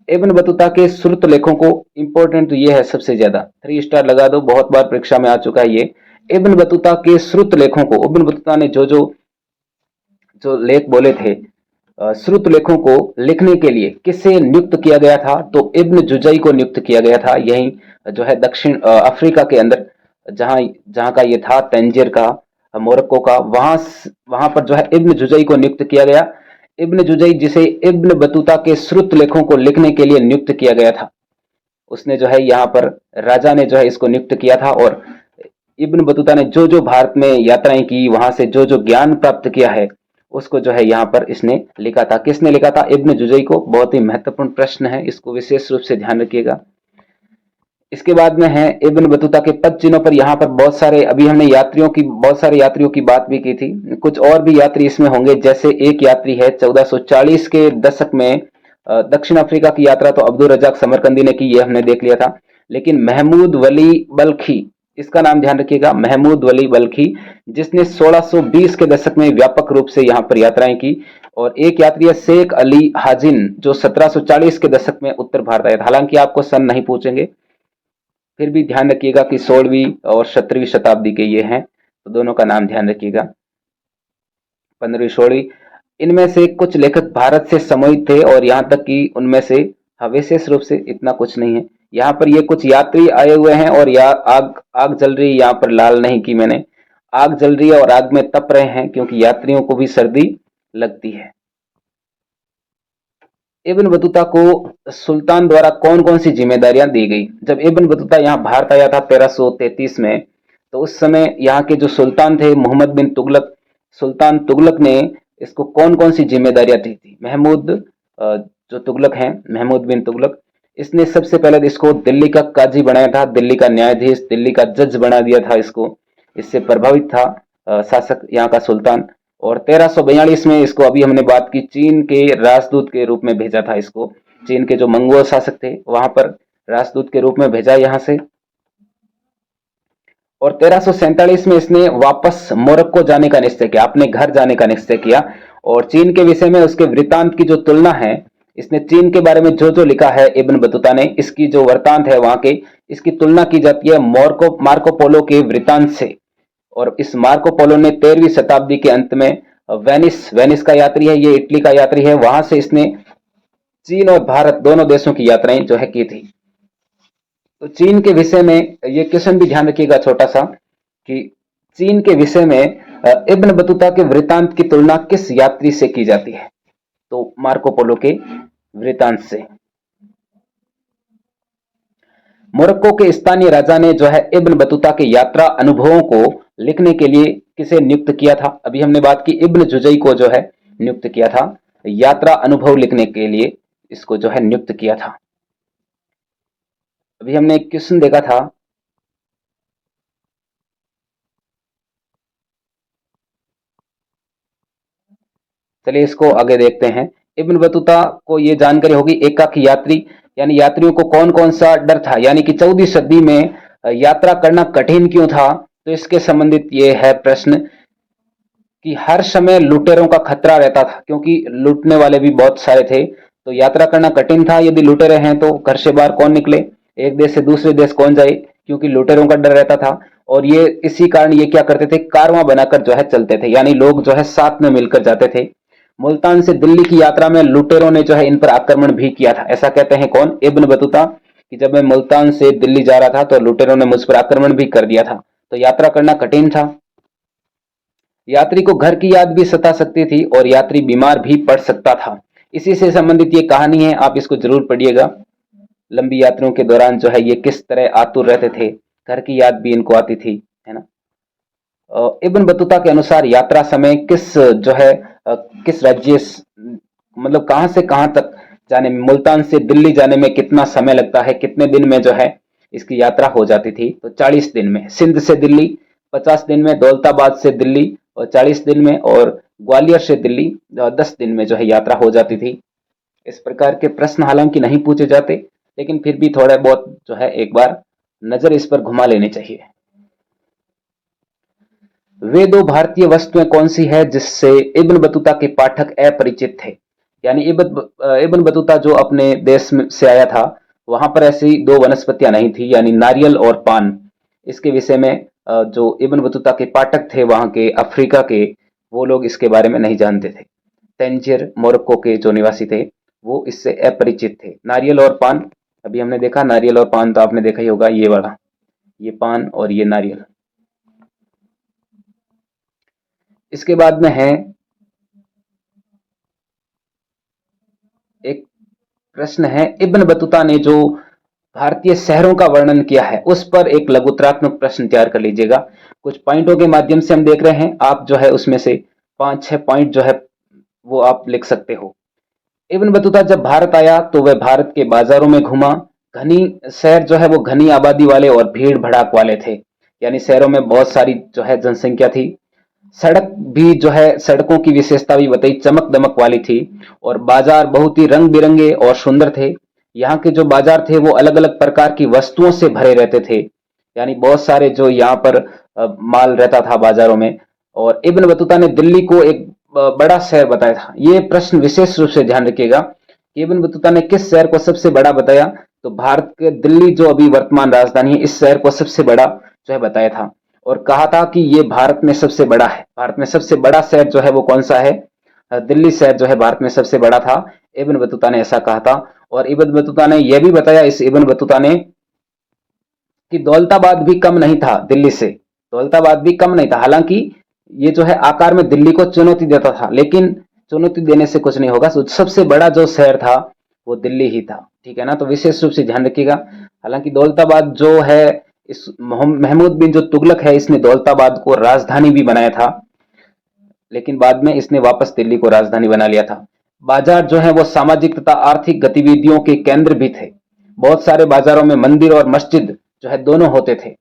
इब्न बतूता के श्रुत लेखों को, इंपॉर्टेंट तो ये है सबसे ज्यादा, 3 स्टार लगा दो, बहुत बार परीक्षा में आ चुका है ये। इब्न बतूता के श्रुत लेखों को, इब्न बतूता ने जो लेख बोले थे, श्रुत लेखों को लिखने के लिए किसे नियुक्त किया गया था? तो इब्न जुजई को नियुक्त किया गया था। यही जो है दक्षिण अफ्रीका के अंदर जहां जहां का ये था, तंजीर का, मोरक्को का, वहां पर जो है इब्न जुजई को नियुक्त किया गया। इब्न जुजई जिसे इब्न बतूता के श्रुत लेखों को लिखने के लिए नियुक्त किया गया था, उसने जो है यहाँ पर राजा ने जो है इसको नियुक्त किया था। और इब्न बतूता ने जो जो भारत में यात्राएं की, वहां से जो जो ज्ञान प्राप्त किया है, उसको जो है यहाँ पर इसने लिखा था। किसने लिखा था? इब्न जुजई को। बहुत ही महत्वपूर्ण प्रश्न है, इसको विशेष रूप से ध्यान रखिएगा। इसके बाद में है इब्न बतूता के पद चिन्हों पर, यहाँ पर बहुत सारे, अभी हमने बहुत सारे यात्रियों की बात भी की थी, कुछ और भी यात्री इसमें होंगे। जैसे एक यात्री है 1440 के दशक में दक्षिण अफ्रीका की यात्रा तो अब्दुल रजाक समरकंदी ने की, ये हमने देख लिया था। लेकिन महमूद वली बल्खी, इसका नाम ध्यान रखिएगा, महमूद वली बल्खी, जिसने 1620 के दशक में व्यापक रूप से यहाँ पर यात्राएं की। और एक यात्री है शेख अली हाजिन, जो 1740 के दशक में उत्तर भारत आया था। हालांकि आपको सन नहीं पूछेंगे, फिर भी ध्यान रखिएगा कि 16वीं और 17वीं शताब्दी के ये हैं, तो दोनों का नाम ध्यान रखिएगा। 15वीं 16वीं, इनमें से कुछ लेखक भारत से समूहित थे और यहाँ तक कि उनमें से विशेष रूप से इतना कुछ नहीं है। यहाँ पर ये कुछ यात्री आए हुए हैं और आग आग जल रही है, यहाँ पर लाल नहीं की मैंने, आग जल रही है और आग में तप रहे हैं क्योंकि यात्रियों को भी सर्दी लगती है। इब्न बतूता को सुल्तान द्वारा कौन कौन सी जिम्मेदारियां दी गई? जब इब्न बतूता यहाँ भारत आया था 1333 में, तो उस समय यहाँ के जो सुल्तान थे मोहम्मद बिन तुगलक, सुल्तान तुगलक ने इसको कौन कौन सी जिम्मेदारियां दी थी? महमूद जो तुगलक हैं, महमूद बिन तुगलक, इसने सबसे पहले इसको दिल्ली का काजी बनाया था, दिल्ली का न्यायाधीश, दिल्ली का जज बना दिया था इसको। इससे प्रभावित था शासक यहाँ का सुल्तान। और 1342 में इसको, अभी हमने बात की, चीन के राजदूत के रूप में भेजा था इसको। चीन के जो मंगोल शासक थे वहां पर राजदूत के रूप में भेजा यहाँ से। और 1347 में इसने वापस मोरक्को जाने का निश्चय किया, अपने घर जाने का निश्चय किया। और चीन के विषय में उसके वृत्तांत की जो तुलना है, इसने चीन के बारे में जो लिखा है इब्न बतूता ने, इसकी जो वृत्तांत है वहां के, इसकी तुलना की जाती है मार्को पोलो के वृत्तांत से। और इस मार्को पोलो ने 13वीं शताब्दी के अंत में वेनिस का यात्री है, ये इटली का यात्री है, वहां से इसने चीन और भारत दोनों देशों की यात्राएं जो है की थी। तो चीन के विषय में ये क्वेश्चन भी ध्यान रखिएगा छोटा सा, कि चीन के विषय में इब्न बतूता के वृत्तांत की तुलना किस यात्री से की जाती है? तो मार्को पोलो के वृत्तांत से। मोरक्को के स्थानीय राजा ने जो है इब्न बतूता के यात्रा अनुभवों को लिखने के लिए किसे नियुक्त किया था? अभी हमने बात की, इब्न जुजई को जो है नियुक्त किया था यात्रा अनुभव लिखने के लिए, इसको जो है नियुक्त किया था। अभी हमने एक क्वेश्चन देखा था, चलिए इसको आगे देखते हैं। इब्न बतूता को ये जानकारी होगी, एकाकी यात्री यानी यात्रियों को कौन कौन सा डर था, यानी कि 14वीं सदी में यात्रा करना कठिन क्यों था? तो इसके संबंधित ये है प्रश्न कि हर समय लुटेरों का खतरा रहता था, क्योंकि लूटने वाले भी बहुत सारे थे, तो यात्रा करना कठिन था। यदि लुटेरे हैं तो घर से बाहर कौन निकले, एक देश से दूसरे देश कौन जाए, क्योंकि लुटेरों का डर रहता था। और ये इसी कारण ये क्या करते थे, कारवां बनाकर जो है चलते थे, यानी लोग जो है साथ में मिलकर जाते थे। मुल्तान से दिल्ली की यात्रा में लुटेरों ने जो है इन पर आक्रमण भी किया था, ऐसा कहते हैं कौन? इब्न बतूता, कि जब मैं मुल्तान से दिल्ली जा रहा था तो लुटेरों ने मुझ पर आक्रमण भी कर दिया था, तो यात्रा करना कठिन था। यात्री को घर की याद भी सता सकती थी और यात्री बीमार भी पड़ सकता था। इसी से संबंधित ये कहानी है, आप इसको जरूर पढ़िएगा। लंबी यात्रियों के दौरान जो है ये किस तरह आतुर रहते थे, घर की याद भी इनको आती थी, है ना। इब्न बतूता के अनुसार यात्रा समय किस राज्य, मतलब कहां से कहां तक जाने में, मुल्तान से दिल्ली जाने में कितना समय लगता है, कितने दिन में जो है इसकी यात्रा हो जाती थी? तो 40 दिन में। सिंध से दिल्ली 50 दिन में, दौलताबाद से दिल्ली और 40 दिन में, और ग्वालियर से दिल्ली 10 दिन में जो है यात्रा हो जाती थी। इस प्रकार के प्रश्न हालांकि नहीं पूछे जाते, लेकिन फिर भी थोड़ा बहुत जो है एक बार नजर इस पर घुमा लेनी चाहिए। वे दो भारतीय वस्तुएं कौन सी है जिससे इब्न बतूता के पाठक अपरिचित थे? यानी इब्न बतूता जो अपने देश से आया था, वहां पर ऐसी दो वनस्पतियां नहीं थी, यानी नारियल और पान। इसके विषय में जो इब्न बतूता के पाठक थे वहां के अफ्रीका के, वो लोग इसके बारे में नहीं जानते थे। तंजीर मोरक्को के जो निवासी थे वो इससे अपरिचित थे। नारियल और पान, अभी हमने देखा नारियल और पान, तो आपने देखा ही होगा, ये वाला, ये पान और ये नारियल। इसके बाद में है एक प्रश्न है, इब्न बतूता ने जो भारतीय शहरों का वर्णन किया है उस पर एक लघुत्रात्मक प्रश्न तैयार कर लीजिएगा। कुछ पॉइंटों के माध्यम से हम देख रहे हैं, आप जो है उसमें से 5-6 पॉइंट जो है वो आप लिख सकते हो। इब्न बतूता जब भारत आया तो वह भारत के बाजारों में घूमा। घनी शहर जो है वो घनी आबादी वाले और भीड़ भड़ाक वाले थे, यानी शहरों में बहुत सारी जो है जनसंख्या थी। सड़क भी जो है, सड़कों की विशेषता भी बताई, चमक दमक वाली थी। और बाजार बहुत ही रंग बिरंगे और सुंदर थे। यहाँ के जो बाजार थे वो अलग अलग प्रकार की वस्तुओं से भरे रहते थे, यानी बहुत सारे जो यहाँ पर माल रहता था बाजारों में। और इब्न बतूता ने दिल्ली को एक बड़ा शहर बताया था। ये प्रश्न विशेष रूप से ध्यान रखिएगा कि इब्न बतूता ने किस शहर को सबसे बड़ा बताया? तो भारत के दिल्ली जो अभी वर्तमान राजधानी है, इस शहर को सबसे बड़ा जो है बताया था और कहा था कि ये भारत में सबसे बड़ा है। भारत में सबसे बड़ा शहर जो है वो कौन सा है? दिल्ली शहर जो है भारत में सबसे बड़ा था। इब्न बतूता ने ऐसा कहा था और इब्न बतूता ने यह भी बताया, इस इब्न बतूता ने, कि दौलताबाद भी कम नहीं था दिल्ली से। दौलताबाद भी कम नहीं था, हालांकि ये जो है आकार में दिल्ली को चुनौती देता था, लेकिन चुनौती देने से कुछ नहीं होगा। सबसे बड़ा जो शहर था वो दिल्ली ही था, ठीक है ना। तो विशेष रूप से ध्यान रखिएगा। हालांकि दौलताबाद जो है, इस महमूद बिन जो तुगलक है, इसने दौलताबाद को राजधानी भी बनाया था, लेकिन बाद में इसने वापस दिल्ली को राजधानी बना लिया था। बाजार जो है वो सामाजिक तथा आर्थिक गतिविधियों के केंद्र भी थे। बहुत सारे बाजारों में मंदिर और मस्जिद जो है दोनों होते थे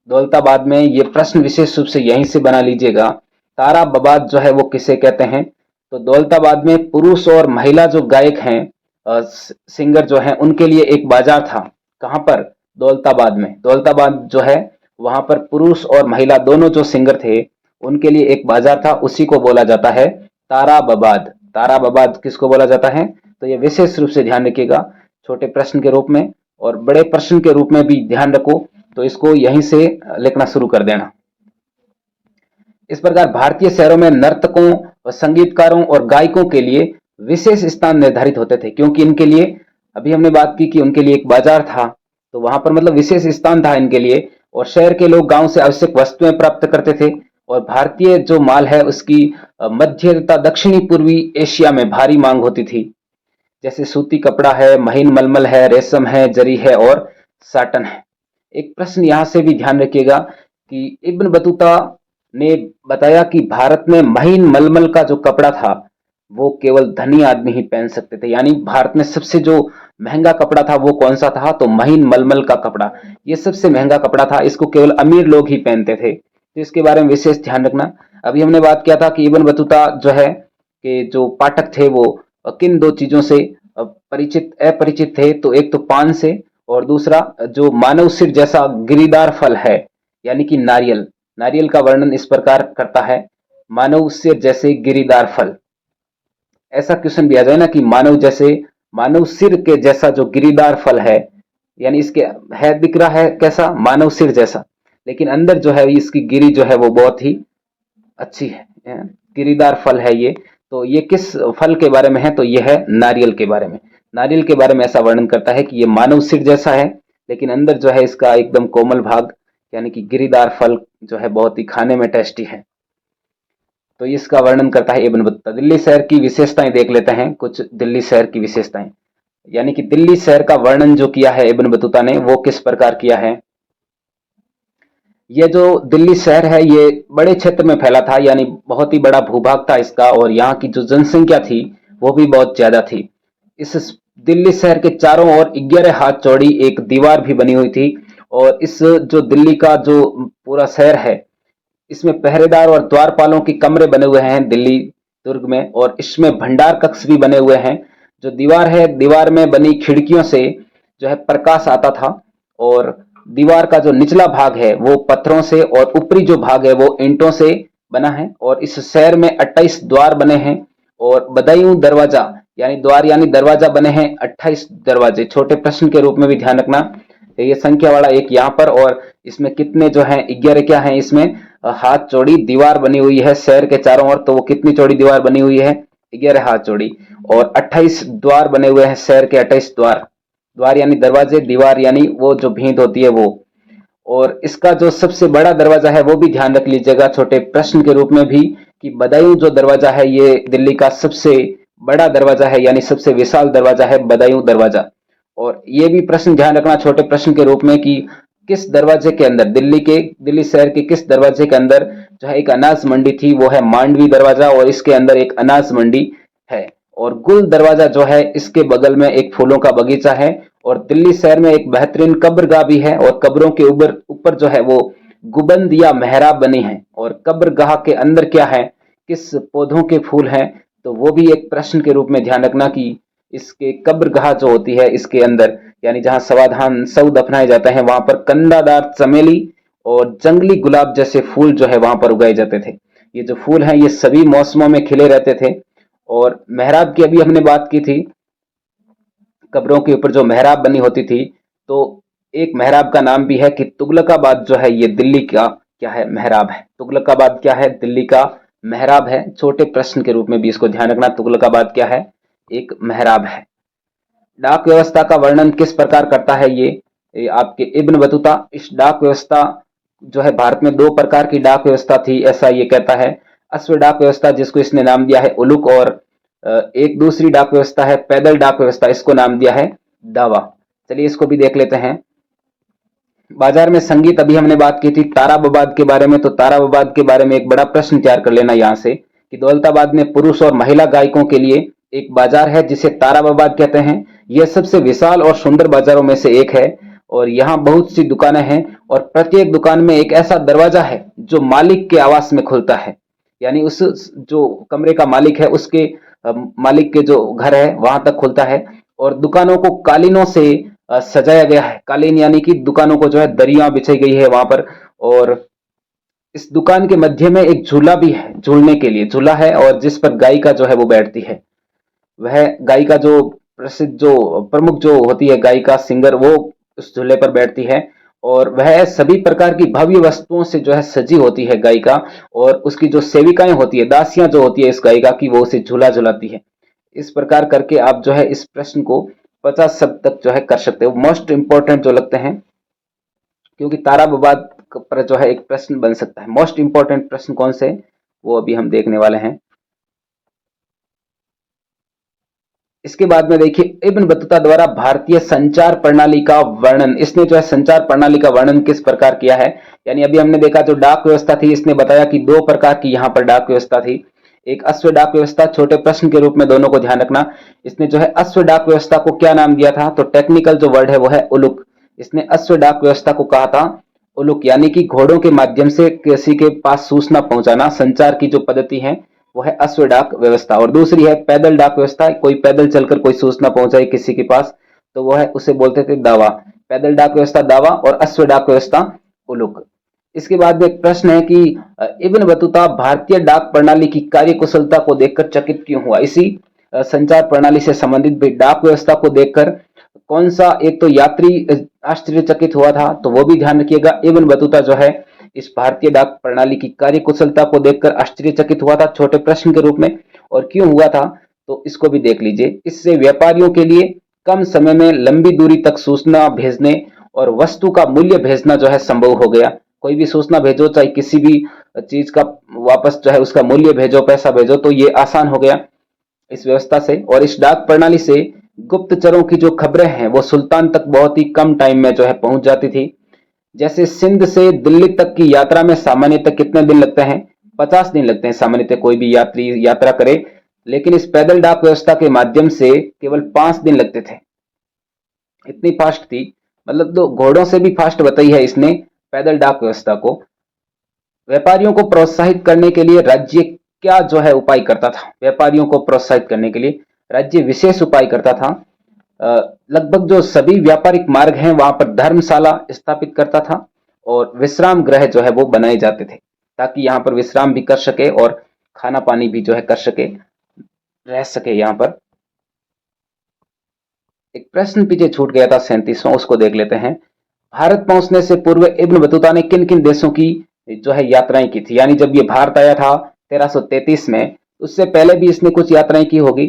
दौलताबाद में। ये प्रश्न विशेष रूप से यहीं से बना लीजिएगा। ताराबाद जो है वो किसे कहते हैं? तो दौलताबाद में पुरुष और महिला जो गायक हैं, सिंगर जो हैं, उनके लिए एक बाजार था। कहां पर? दौलताबाद में। दौलताबाद जो है वहां पर पुरुष और महिला दोनों जो सिंगर थे उनके लिए एक बाजार था, उसी को बोला जाता है ताराबाद। ताराबाद किसको बोला जाता है? तो ये विशेष रूप से ध्यान रखिएगा, छोटे प्रश्न के रूप में और बड़े प्रश्न के रूप में भी ध्यान रखो, तो इसको यहीं से लिखना शुरू कर देना। इस प्रकार भारतीय शहरों में नर्तकों और संगीतकारों और गायकों के लिए विशेष स्थान निर्धारित होते थे, क्योंकि इनके लिए, अभी हमने बात की कि उनके लिए एक बाजार था, तो वहां पर मतलब विशेष स्थान था इनके लिए। और शहर के लोग गांव से आवश्यक वस्तुएं प्राप्त करते थे और भारतीय जो माल है उसकी मध्य तथा दक्षिणी पूर्वी एशिया में भारी मांग होती थी। जैसे सूती कपड़ा है, महीन मलमल है, रेशम है, जरी है और साटन है। एक प्रश्न यहां से भी ध्यान रखिएगा कि इब्न बतूता ने बताया कि भारत में महीन मलमल का जो कपड़ा था वो केवल धनी आदमी ही पहन सकते थे। यानी भारत में सबसे जो महंगा कपड़ा था वो कौन सा था? तो महीन मलमल का कपड़ा। ये सबसे महंगा कपड़ा था, इसको केवल अमीर लोग ही पहनते थे, तो इसके बारे में विशेष ध्यान रखना। अभी हमने बात किया था कि इब्न बतूता जो है कि जो पाठक थे वो किन दो चीजों से परिचित अपरिचित थे? तो एक तो पान से और दूसरा जो मानव सिर जैसा गिरीदार फल है, यानी कि नारियल। नारियल का वर्णन इस प्रकार करता है, मानव सिर जैसे गिरीदार फल। ऐसा क्वेश्चन भी आ जाए ना कि मानव सिर के जैसा जो गिरीदार फल है, यानी इसके है दिख रहा है कैसा? मानव सिर जैसा, लेकिन अंदर जो है इसकी गिरी जो है वो बहुत ही अच्छी है, गिरीदार फल है ये। तो ये किस फल के बारे में है? तो ये है नारियल के बारे में। नारियल के बारे में ऐसा वर्णन करता है कि ये मानव सिर जैसा है, लेकिन अंदर जो है इसका एकदम कोमल भाग, यानी कि गिरीदार फल जो है बहुत ही खाने में टेस्टी है। तो इसका वर्णन करता है इब्न बतूता। दिल्ली शहर की विशेषताएं देख लेते हैं, कुछ दिल्ली शहर की विशेषताएं। यानी कि दिल्ली शहर का वर्णन जो किया है इब्न बतूता ने वो किस प्रकार किया है? ये जो दिल्ली शहर है ये बड़े क्षेत्र में फैला था, यानी बहुत ही बड़ा भूभाग था इसका, और यहाँ की जो जनसंख्या थी वो भी बहुत ज्यादा थी। इस दिल्ली शहर के चारों ओर 11 हाथ चौड़ी एक दीवार भी बनी हुई थी। और इस जो दिल्ली का जो पूरा शहर है इसमें पहरेदार और द्वारपालों के कमरे बने हुए हैं दिल्ली दुर्ग में, और इसमें भंडार कक्ष भी बने हुए हैं। जो दीवार है, दीवार में बनी खिड़कियों से जो है प्रकाश आता था, और दीवार का जो निचला भाग है वो पत्थरों से और ऊपरी जो भाग है वो ईंटों से बना है। और इस शहर में 28 द्वार बने हैं और बदायूं दरवाजा, यानी द्वार यानी दरवाजा बने हैं 28 दरवाजे। छोटे प्रश्न के रूप में भी ध्यान रखना, ये संख्या वाला एक यहाँ पर, और इसमें कितने जो है 11 क्या है? इसमें हाथ चौड़ी दीवार बनी हुई है शहर के चारों ओर। तो वो कितनी चौड़ी दीवार बनी हुई है? 11 हाथ चौड़ी। और 28 द्वार बने हुए हैं शहर के, 28 द्वार। द्वार यानी दरवाजे, दीवार यानी वो जो भींत होती है वो। और इसका जो सबसे बड़ा दरवाजा है वो भी ध्यान रख लीजिएगा छोटे प्रश्न के रूप में भी, कि बदायूं जो दरवाजा है ये दिल्ली का सबसे बड़ा दरवाजा है, यानी सबसे विशाल दरवाजा है बदायूं दरवाजा। और ये भी प्रश्न ध्यान रखना छोटे प्रश्न के रूप में कि किस दरवाजे के अंदर, दिल्ली शहर के किस दरवाजे के अंदर जो है एक अनाज मंडी थी, वो है मांडवी दरवाजा, और इसके अंदर एक अनाज मंडी है। और गुल दरवाजा जो है इसके बगल में एक फूलों का बगीचा है। और दिल्ली शहर में एक बेहतरीन कब्रगाह भी है, और कब्रों के ऊपर जो है वो गुबंद या मेहराब बनी है। और कब्रगाह के अंदर क्या है, किस पौधों के फूल हैं? तो वो भी एक प्रश्न के रूप में ध्यान रखना कि इसके कब्रगाह जो होती है इसके अंदर, यानी जहां समाधान सऊ दफनाए जाते हैं, वहां पर कंदादार चमेली और जंगली गुलाब जैसे फूल जो है वहां पर उगाए जाते थे। ये जो फूल हैं ये सभी मौसमों में खिले रहते थे। और मेहराब की अभी हमने बात की थी, कब्रों के ऊपर जो मेहराब बनी होती थी, तो एक मेहराब का नाम भी है कि तुगलकाबाद जो है ये दिल्ली का क्या है, मेहराब है। तुगलकाबाद क्या है, दिल्ली का मेहराब है। छोटे प्रश्न के रूप में भी इसको ध्यान रखना, तुगलकाबाद क्या है, एक मेहराब है। डाक व्यवस्था का वर्णन किस प्रकार करता है ये आपके इब्न बतूता। इस डाक व्यवस्था जो है, भारत में दो प्रकार की डाक व्यवस्था थी ऐसा ये कहता है। अश्व डाक व्यवस्था जिसको इसने नाम दिया है उलुक, और एक दूसरी डाक व्यवस्था है पैदल डाक व्यवस्था, इसको नाम दिया है दावा। चलिए इसको भी देख लेते हैं। बाजार में संगीत, अभी हमने बात की थी ताराबाद के बारे में, तो ताराबाद के बारे में एक बड़ा प्रश्न तैयार कर लेना यहां से कि दौलताबाद में पुरुष और महिला गायकों के लिए एक बाजार है जिसे ताराबाद कहते हैं। यह सबसे विशाल और सुंदर बाजारों में से एक है और यहाँ बहुत सी दुकानें हैं और प्रत्येक दुकान में एक ऐसा दरवाजा है जो मालिक के आवास में खुलता है, यानी उस जो कमरे का मालिक है उसके मालिक के जो घर है वहां तक खुलता है। और दुकानों को कालीनों से सजाया गया है। कालीन यानी कि दुकानों को जो है दरियां बिछाई गई है वहां पर। और इस दुकान के मध्य में एक झूला भी है, झूलने के लिए झूला है, और जिस पर गायिका जो है वो बैठती है। वह गायिका जो प्रसिद्ध जो प्रमुख जो होती है गायिका सिंगर, वो उस झूले पर बैठती है और वह सभी प्रकार की भव्य वस्तुओं से जो है सजी होती है गायिका। और उसकी जो सेविकाएं होती है, दासियां जो होती है इस गायिका की, वो उसे झूला झुलाती है। इस प्रकार करके आप जो है इस प्रश्न को 50 शब्द तक जो है कर सकते हो। मोस्ट इंपॉर्टेंट जो लगते हैं, क्योंकि ताराबाद पर जो है एक प्रश्न बन सकता है। मोस्ट इंपॉर्टेंट प्रश्न कौन से, वो अभी हम देखने वाले हैं। इसके बाद में देखिए इब्न बतूता द्वारा भारतीय संचार प्रणाली का वर्णन। इसने जो है संचार प्रणाली का वर्णन किस प्रकार किया है, यानी अभी हमने देखा जो डाक व्यवस्था थी, इसने बताया कि दो प्रकार की यहाँ पर डाक व्यवस्था थी। एक अश्व डाक व्यवस्था, छोटे प्रश्न के रूप में दोनों को ध्यान रखना। इसने जो है अश्व डाक व्यवस्था को क्या नाम दिया था, तो टेक्निकल जो वर्ड है वो है उलुक। इसने अश्व डाक व्यवस्था को कहा था उलुक, यानी कि घोड़ों के माध्यम से किसी के पास सूचना पहुंचाना, संचार की जो पद्धति है वो है अश्व डाक व्यवस्था। और दूसरी है पैदल डाक व्यवस्था, कोई पैदल चलकर कोई सूचना पहुंचाए किसी के पास तो वो है, उसे बोलते थे दावा। पैदल डाक व्यवस्था दावा और अश्व डाक व्यवस्था उलुक। इसके बाद में एक प्रश्न है कि इब्न बतूता भारतीय डाक प्रणाली की कार्य कुशलता को देखकर चकित क्यों हुआ। इसी संचार प्रणाली से संबंधित भी डाक व्यवस्था को देखकर कौन सा, एक तो यात्री आश्चर्यचकित हुआ था, तो वो भी ध्यान रखिएगा। इब्न बतूता जो है इस भारतीय डाक प्रणाली की कार्य कुशलता को देखकर आश्चर्यचकित हुआ था, छोटे प्रश्न के रूप में। और क्यों हुआ था, तो इसको भी देख लीजिए। इससे व्यापारियों के लिए कम समय में लंबी दूरी तक सूचना भेजने और वस्तु का मूल्य भेजना जो है संभव हो गया। कोई भी सूचना भेजो, चाहे किसी भी चीज का वापस जो है उसका मूल्य भेजो, पैसा भेजो, तो ये आसान हो गया इस व्यवस्था से। और इस डाक प्रणाली से गुप्तचरों की जो खबरें हैं वो सुल्तान तक बहुत ही कम टाइम में जो है पहुंच जाती थी। जैसे सिंध से दिल्ली तक की यात्रा में सामान्यतः कितने दिन लगते हैं, 50 दिन लगते हैं सामान्यतः कोई भी यात्री यात्रा करे, लेकिन इस पैदल डाक व्यवस्था के माध्यम से केवल 5 दिन लगते थे। इतनी फास्ट थी, मतलब तो घोड़ों से भी फास्ट बताई है इसने पैदल डाक व्यवस्था को। व्यापारियों को प्रोत्साहित करने के लिए राज्य क्या जो है उपाय करता था, व्यापारियों को प्रोत्साहित करने के लिए राज्य विशेष उपाय करता था। लगभग जो सभी व्यापारिक मार्ग हैं वहां पर धर्मशाला स्थापित करता था और विश्राम गृह जो है वो बनाए जाते थे, ताकि यहाँ पर विश्राम भी कर सके और खाना पानी भी जो है कर सके, रह सके यहाँ पर। एक प्रश्न पीछे छूट गया था 37वां, उसको देख लेते हैं। भारत पहुंचने से पूर्व इब्न बतूता ने किन किन देशों की जो है यात्राएं की थी, यानी जब ये भारत आया था 1333 में, उससे पहले भी इसने कुछ यात्राएं की होगी।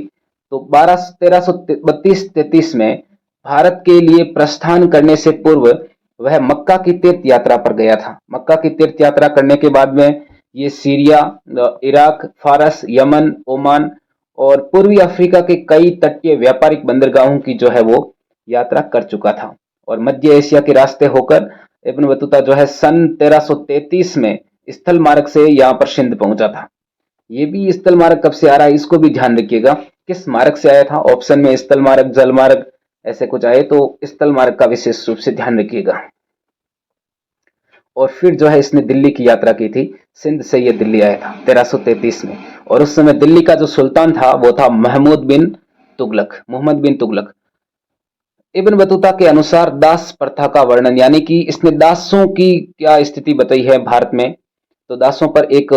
तो 1332-33 में भारत के लिए प्रस्थान करने से पूर्व वह मक्का की तीर्थ यात्रा पर गया था। मक्का की तीर्थ यात्रा करने के बाद में ये सीरिया, इराक, फारस, यमन, ओमान और पूर्वी अफ्रीका के कई तटीय व्यापारिक बंदरगाहों की जो है वो यात्रा कर चुका था। और मध्य एशिया के रास्ते होकर इब्न बतूता जो है सन 1333 में स्थल मार्ग से यहाँ पर सिंध पहुंचा था। ये भी स्थल मार्ग कब से आ रहा है इसको भी ध्यान रखिएगा, किस मार्ग से आया था। ऑप्शन में स्थल मार्ग, जल मार्ग ऐसे कुछ आए, तो स्थल मार्ग का विशेष रूप से ध्यान रखिएगा। और फिर जो है इसने दिल्ली की यात्रा की थी, सिंध से ये दिल्ली आया था 1333 में। और उस समय दिल्ली का जो सुल्तान था वो था मोहम्मद बिन तुगलक। इब्न बतूता के अनुसार दास प्रथा का वर्णन, यानी कि इसने दासों की क्या स्थिति बताई है भारत में, तो दासों पर एक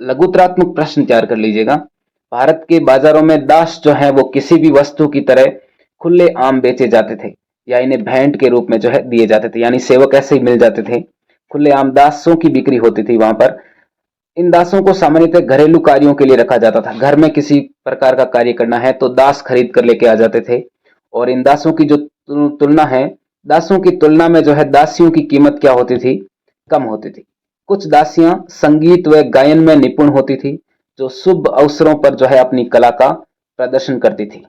लघुतरात्मक प्रश्न तैयार कर लीजिएगा। भारत के बाजारों में दास जो है वो किसी भी वस्तु की तरह खुले आम बेचे जाते थे, या इन्हें भेंट के रूप में जो है दिए जाते थे, यानी सेवक ऐसे ही मिल जाते थे। खुलेआम दासों की बिक्री होती थी वहां पर। इन दासों को सामान्यतः घरेलू कार्यों के लिए रखा जाता था। घर में किसी प्रकार का कार्य करना है तो दास खरीद कर लेके आ जाते थे। और इन दासों की जो तुलना है, दासों की तुलना में जो है दासियों की कीमत क्या होती थी, कम होती थी। कुछ दासियां संगीत व गायन में निपुण होती थी, जो शुभ अवसरों पर जो है अपनी कला का प्रदर्शन करती थी।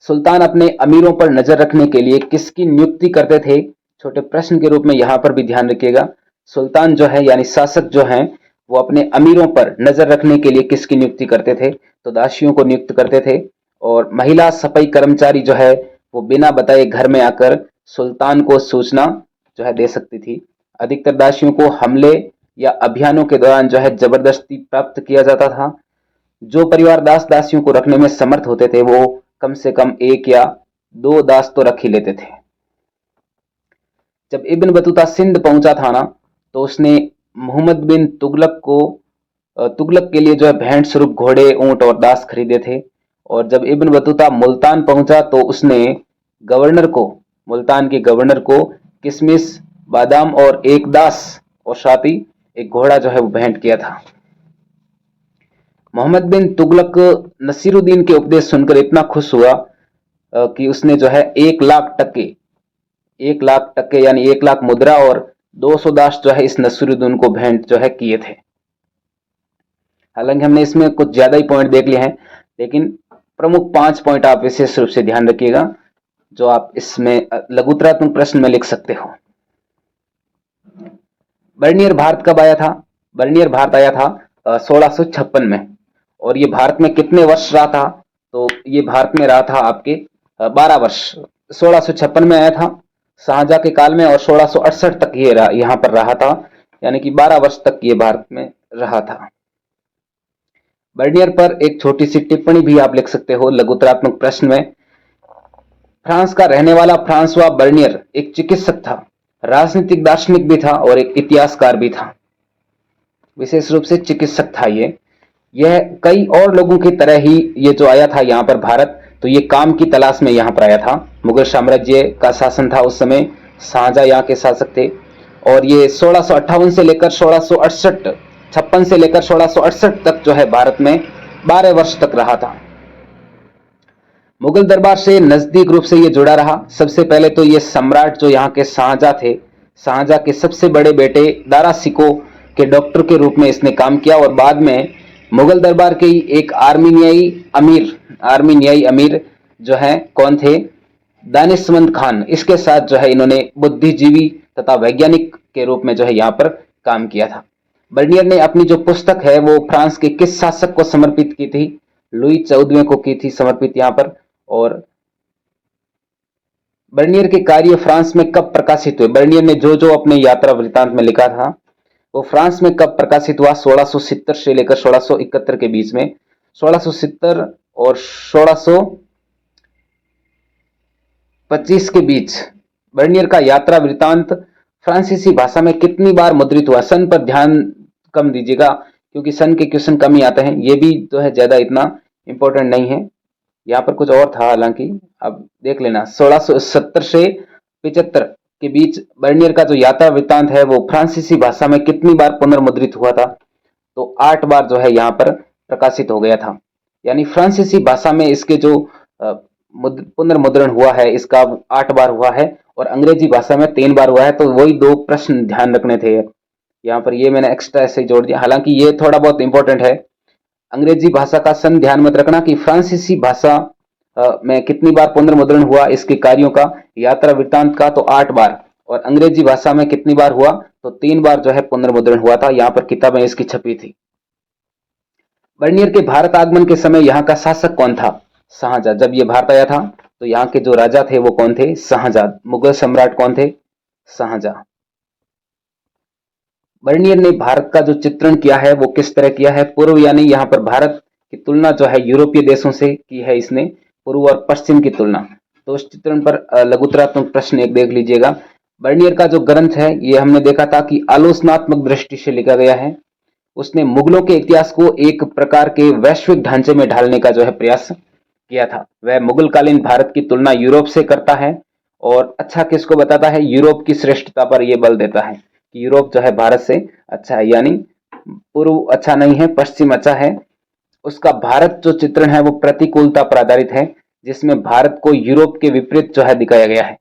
सुल्तान अपने अमीरों पर नजर रखने के लिए किसकी नियुक्ति करते थे? छोटे प्रश्न के रूप में यहां पर भी ध्यान रखिएगा। सुल्तान जो है यानी शासक जो हैं, वो अपने अमीरों पर नजर रखने के लिए किसकी नियुक्ति करते थे? तो दासियों को नियुक्त करते थे। और महिला सफाई कर्मचारी जो है वो बिना बताए घर में आकर सुल्तान को सूचना जो है दे सकती थी। अधिकतर दासियों को हमले या अभियानों के दौरान जो है जबरदस्ती प्राप्त किया जाता था। जो परिवार दास दासियों को रखने में समर्थ होते थे वो कम से कम एक या दो दास तो रख ही लेते थे। जब इब्न बतूता सिंध पहुंचा था ना, तो उसने मोहम्मद बिन तुगलक के लिए जो है भेंट स्वरूप घोड़े, ऊंट और दास खरीदे थे। और जब इब्न बतूता मुल्तान पहुंचा तो उसने गवर्नर को मुल्तान के गवर्नर को किशमिश, बादाम और एक दास और साथ ही एक घोड़ा जो है वो भेंट किया था। मोहम्मद बिन तुगलक नसीरुद्दीन के उपदेश सुनकर इतना खुश हुआ कि उसने जो है 1 लाख टके यानी 1 लाख मुद्रा और 200 दास जो है इस नसीरुद्दीन को भेंट जो है किए थे। हालांकि हमने इसमें कुछ ज्यादा ही पॉइंट देख लिए हैं, लेकिन प्रमुख 5 पॉइंट आप विशेष रूप से ध्यान रखिएगा, जो आप इसमें लघुत्तरात्मक प्रश्न में लिख सकते हो। बर्नियर भारत कब आया था? बर्नियर भारत आया था 1656 में। और ये भारत में कितने वर्ष रहा था? तो ये भारत में रहा था आपके 12 वर्ष। 1656 में आया था शाहजहां के काल में और 1668 तक ये यहाँ पर रहा था, यानी कि 12 वर्ष तक ये भारत में रहा था। बर्नियर पर एक छोटी सी टिप्पणी भी आप लिख सकते हो लघुत्तरात्मक प्रश्न में। फ्रांस का रहने वाला फ्रांसवा बर्नियर एक चिकित्सक था, राजनीतिक दार्शनिक भी था और एक इतिहासकार भी था। विशेष रूप से चिकित्सक था यह कई और लोगों की तरह ही ये जो आया था यहाँ पर भारत, तो ये काम की तलाश में यहाँ पर आया था। मुगल साम्राज्य का शासन था उस समय, शाहजहां यहाँ के शासक थे। और ये 1658 से लेकर 1668 56 से लेकर 1668 तक जो है भारत में 12 वर्ष तक रहा था। मुगल दरबार से नजदीक रूप से ये जुड़ा रहा। सबसे पहले तो ये सम्राट जो यहाँ के शाहजहां थे, शाहजहां के सबसे बड़े बेटे दारा शिकोह के डॉक्टर के रूप में इसने काम किया। और बाद में मुगल दरबार के ही एक आर्मीनियाई अमीर जो है कौन थे? दानिशमंद खान। इसके साथ जो है इन्होंने बुद्धिजीवी तथा वैज्ञानिक के रूप में जो है यहाँ पर काम किया था। बर्नियर ने अपनी जो पुस्तक है वो फ्रांस के किस शासक को समर्पित की थी? लुई 14वें को की थी समर्पित यहाँ पर। और बर्नियर के कार्य फ्रांस में कब प्रकाशित हुए? बर्नियर ने जो जो अपने यात्रा वृत्तांत में लिखा था वो फ्रांस में कब प्रकाशित हुआ? 1670 से लेकर 1671 के बीच में। 1670 और 1625 के बीच बर्नियर का यात्रा वृत्तांत फ्रांसीसी भाषा में कितनी बार मुद्रित हुआ? सन पर ध्यान कम दीजिएगा, क्योंकि सन के क्वेश्चन कम ही आते हैं। ये भी जो है ज्यादा इतना इंपॉर्टेंट नहीं है। यहाँ पर कुछ और था, हालांकि अब देख लेना। 1670 से 75 के बीच बर्नियर का जो यात्रा वृत्तांत है वो फ्रांसीसी भाषा में कितनी बार पुनर्मुद्रित हुआ था? तो 8 बार जो है यहाँ पर प्रकाशित हो गया था। यानी फ्रांसीसी भाषा में इसके जो पुनर्मुद्रण हुआ है इसका 8 बार हुआ है और अंग्रेजी भाषा में 3 बार हुआ है। तो वही 2 प्रश्न ध्यान रखने थे यहाँ पर, ये मैंने एक्स्ट्रा ऐसे जोड़ दिया। हालांकि ये थोड़ा बहुत इंपॉर्टेंट है। अंग्रेजी भाषा का सन ध्यान मत रखना कि फ्रांसीसी भाषा में कितनी बार पुनर्मुद्रण हुआ इसके कार्यों का, यात्रा वृत्तांत का तो 8 बार, और अंग्रेजी भाषा में कितनी बार हुआ? तो 3 बार जो है पुनर्मुद्रण हुआ था। यहाँ पर किताबें इसकी छपी थी। बर्नियर के भारत आगमन के समय यहाँ का शासक कौन था? शाहजहां। जब ये भारत आया था तो यहाँ के जो राजा थे वो कौन थे? शाहजहां। मुगल सम्राट कौन थे? शाहजहां। बर्नियर ने भारत का जो चित्रण किया है वो किस तरह किया है? पूर्व यानी यहाँ पर भारत की तुलना जो है यूरोपीय देशों से की है इसने, पूर्व और पश्चिम की तुलना। तो उस चित्रण पर लघुत्तरात्मक प्रश्न एक देख लीजिएगा। बर्नियर का जो ग्रंथ है ये हमने देखा था कि आलोचनात्मक दृष्टि से लिखा गया है। उसने मुगलों के इतिहास को एक प्रकार के वैश्विक ढांचे में ढालने का जो है प्रयास किया था। वह मुगलकालीन भारत की तुलना यूरोप से करता है और अच्छा किसको बताता है, यूरोप की श्रेष्ठता पर यह बल देता है कि यूरोप जो है भारत से अच्छा है, यानी पूर्व अच्छा नहीं है, पश्चिम अच्छा है। उसका भारत जो चित्रण है वो प्रतिकूलता पर आधारित है, जिसमें भारत को यूरोप के विपरीत जो है दिखाया गया है।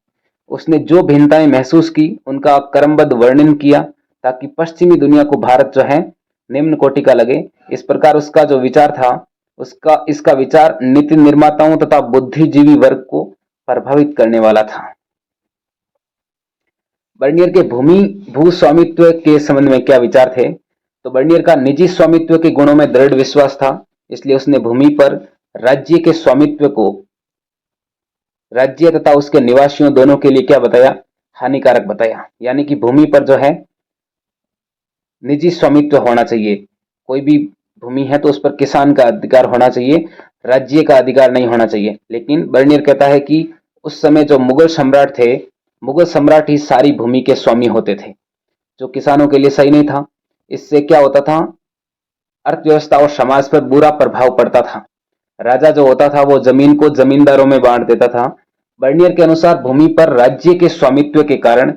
उसने जो भिन्नताएं महसूस की उनका क्रमबद्ध वर्णन किया ताकि पश्चिमी दुनिया को भारत जो है निम्न कोटि का लगे। इस प्रकार उसका जो विचार था, उसका इसका विचार नीति निर्माताओं तथा बुद्धिजीवी वर्ग को प्रभावित करने वाला था। बर्नियर के भूमि भू स्वामित्व के संबंध में क्या विचार थे? तो बर्नियर का निजी स्वामित्व के गुणों में दृढ़ विश्वास था, इसलिए उसने भूमि पर राज्य के स्वामित्व को राज्य तथा उसके निवासियों दोनों के लिए क्या बताया, हानिकारक बताया। यानी कि भूमि पर जो है निजी स्वामित्व होना चाहिए, कोई भी भूमि है तो उस पर किसान का अधिकार होना चाहिए, राज्य का अधिकार नहीं होना चाहिए। लेकिन बर्नियर कहता है कि उस समय जो मुगल सम्राट थे, मुगल सम्राट ही सारी भूमि के स्वामी होते थे, जो किसानों के लिए सही नहीं था। इससे क्या होता था, अर्थव्यवस्था और समाज पर बुरा प्रभाव पड़ता था। राजा जो होता था वो जमीन को जमींदारों में बांट देता था। बर्नियर के अनुसार भूमि पर राज्य के स्वामित्व के कारण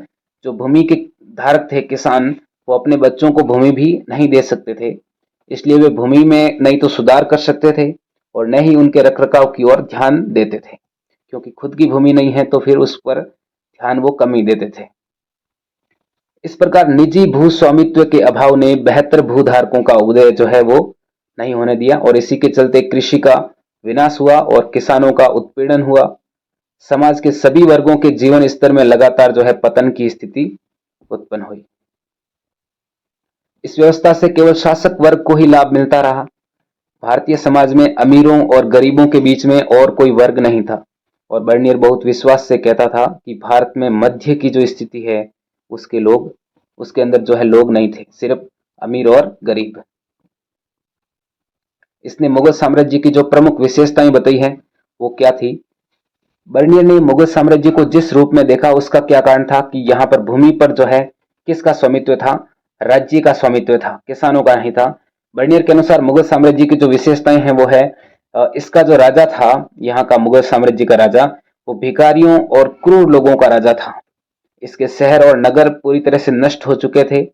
जो भूमि के धारक थे किसान, वो अपने बच्चों को भूमि भी नहीं दे सकते थे, इसलिए वे भूमि में नहीं तो सुधार कर सकते थे और न ही उनके रखरखाव की ओर ध्यान देते थे, क्योंकि खुद की भूमि नहीं है तो फिर उस पर ध्यान वो कम ही देते थे। इस प्रकार निजी भू स्वामित्व के अभाव ने बेहतर भूधारकों का उदय जो है वो नहीं होने दिया और इसी के चलते कृषि का विनाश हुआ और किसानों का उत्पीड़न हुआ। समाज के सभी वर्गों के जीवन स्तर में लगातार जो है पतन की स्थिति उत्पन्न हुई। इस व्यवस्था से केवल शासक वर्ग को ही लाभ मिलता रहा। भारतीय समाज में अमीरों और गरीबों के बीच में और कोई वर्ग नहीं था और बर्नियर बहुत विश्वास से कहता था कि भारत में मध्य की जो स्थिति है उसके अंदर जो है लोग नहीं थे, सिर्फ अमीर और गरीब। इसने मुगल साम्राज्य की जो प्रमुख विशेषताएं बताई है वो क्या थी? बर्नियर ने मुगल साम्राज्य को जिस रूप में देखा उसका क्या कारण था कि यहाँ पर भूमि पर जो है किसका स्वामित्व था, राज्य का स्वामित्व था, किसानों का नहीं था। बर्नियर के अनुसार मुगल साम्राज्य की जो विशेषताएं हैं वो है इसका जो राजा था, यहाँ का मुगल साम्राज्य का राजा, वो भिखारियों और क्रूर लोगों का राजा था। इसके शहर और नगर पूरी तरह से नष्ट हो चुके थे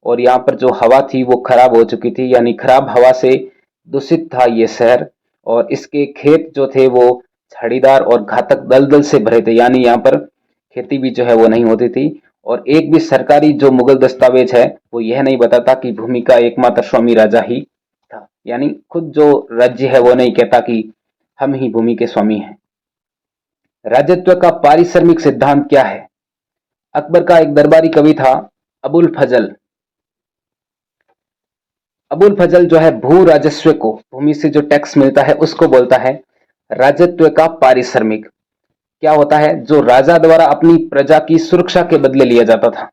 और यहाँ पर जो हवा थी वो खराब हो चुकी थी, यानी खराब हवा से दूषित था ये शहर। और इसके खेत जो थे वो झाड़ीदार और घातक दलदल से भरे थे, यानी यहाँ पर खेती भी जो है वो नहीं होती थी। और एक भी सरकारी जो मुगल दस्तावेज है वो यह नहीं बताता कि भूमि का एकमात्र स्वामी राजा ही था, यानी खुद जो राज्य है वो नहीं कहता कि हम ही भूमि के स्वामी हैं। राजत्व का पारिश्रमिक सिद्धांत क्या है? अकबर का एक दरबारी कवि था अबुल फजल। अबुल फजल जो है भू राजस्व को, भूमि से जो टैक्स मिलता है उसको बोलता है राजत्व का पारिश्रमिक। क्या होता है? जो राजा द्वारा अपनी प्रजा की सुरक्षा के बदले लिया जाता था,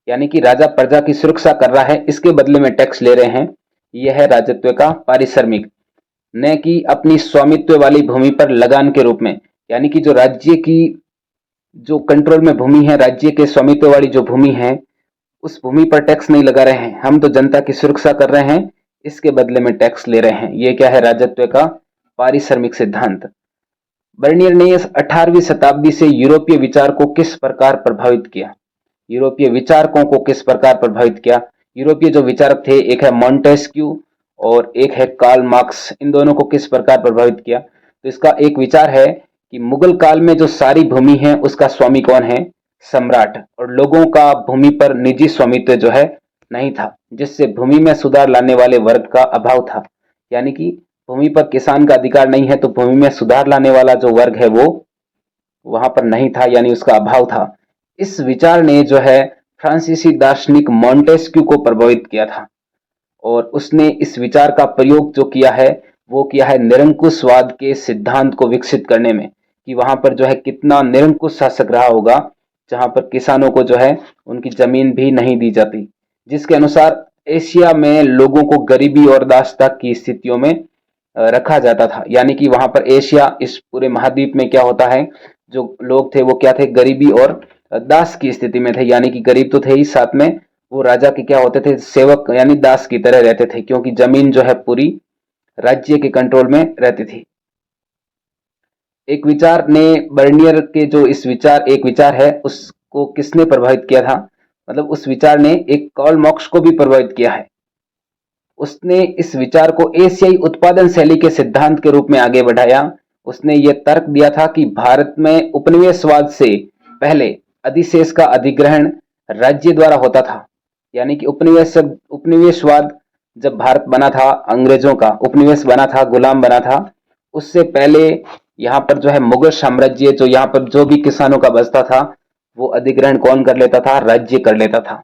यानी कि राजा प्रजा की सुरक्षा कर रहा है, इसके बदले में टैक्स ले रहे हैं, यह है राजत्व का पारिश्रमिक। न कि अपनी स्वामित्व वाली भूमि पर लगान के रूप में, यानी कि जो राज्य की जो कंट्रोल में भूमि है, राज्य के स्वामित्व वाली जो भूमि है, उस भूमि पर टैक्स नहीं लगा रहे हैं, हम तो जनता की सुरक्षा कर रहे हैं, इसके बदले में टैक्स ले रहे हैं। ये क्या है? राजत्व का पारिश्रमिक सिद्धांत। बर्नियर ने 18वीं शताब्दी से यूरोपीय विचार को किस प्रकार प्रभावित किया? यूरोपीय विचारकों को किस प्रकार प्रभावित किया? यूरोपीय जो विचारक थे, एक है मॉन्टेस्क्यू और एक है कार्ल मार्क्स, इन दोनों को किस प्रकार प्रभावित किया? तो इसका एक विचार है कि मुगल काल में जो सारी भूमि है उसका स्वामी कौन है? सम्राट। और लोगों का भूमि पर निजी स्वामित्व जो है नहीं था, जिससे भूमि में सुधार लाने वाले वर्ग का अभाव था। यानी कि भूमि पर किसान का अधिकार नहीं है तो भूमि में सुधार लाने वाला जो वर्ग है वो वहां पर नहीं था, यानी उसका अभाव था। इस विचार ने जो है फ्रांसीसी दार्शनिक मॉन्टेस्क्यू को प्रभावित किया था और उसने इस विचार का प्रयोग जो किया है वो किया है निरंकुशवाद के सिद्धांत को विकसित करने में, कि वहां पर जो है कितना निरंकुश शासक रहा होगा, जहां पर किसानों को जो है उनकी जमीन भी नहीं दी जाती, जिसके अनुसार एशिया में लोगों को गरीबी और दासता की स्थितियों में रखा जाता था। यानी कि वहां पर एशिया, इस पूरे महाद्वीप में क्या होता है, जो लोग थे वो क्या थे? गरीबी और दास की स्थिति में थे। यानी कि गरीब तो थे ही, साथ में वो राजा के क्या होते थे? सेवक, यानी दास की तरह रहते थे, क्योंकि जमीन जो है पूरी राज्य के कंट्रोल में रहती थी। एक विचार ने बर्नियर के जो इस विचार एक विचार है उसको किसने प्रभावित किया था, मतलब उस विचार ने एक कार्ल मार्क्स को भी प्रभावित किया है। उसने इस विचार को एशियाई उत्पादन शैली के सिद्धांत के रूप में आगे बढ़ाया। उसने ये तर्क दिया था कि भारत में उपनिवेशवाद से पहले अधिशेष का अधिग्रहण राज्य द्वारा होता था, यानी कि उपनिवेशवाद जब भारत बना था, अंग्रेजों का उपनिवेश बना था, गुलाम बना था, उससे पहले यहाँ पर जो है मुगल साम्राज्य, जो यहाँ पर जो भी किसानों का बचता था वो अधिग्रहण कौन कर लेता था, राज्य कर लेता था।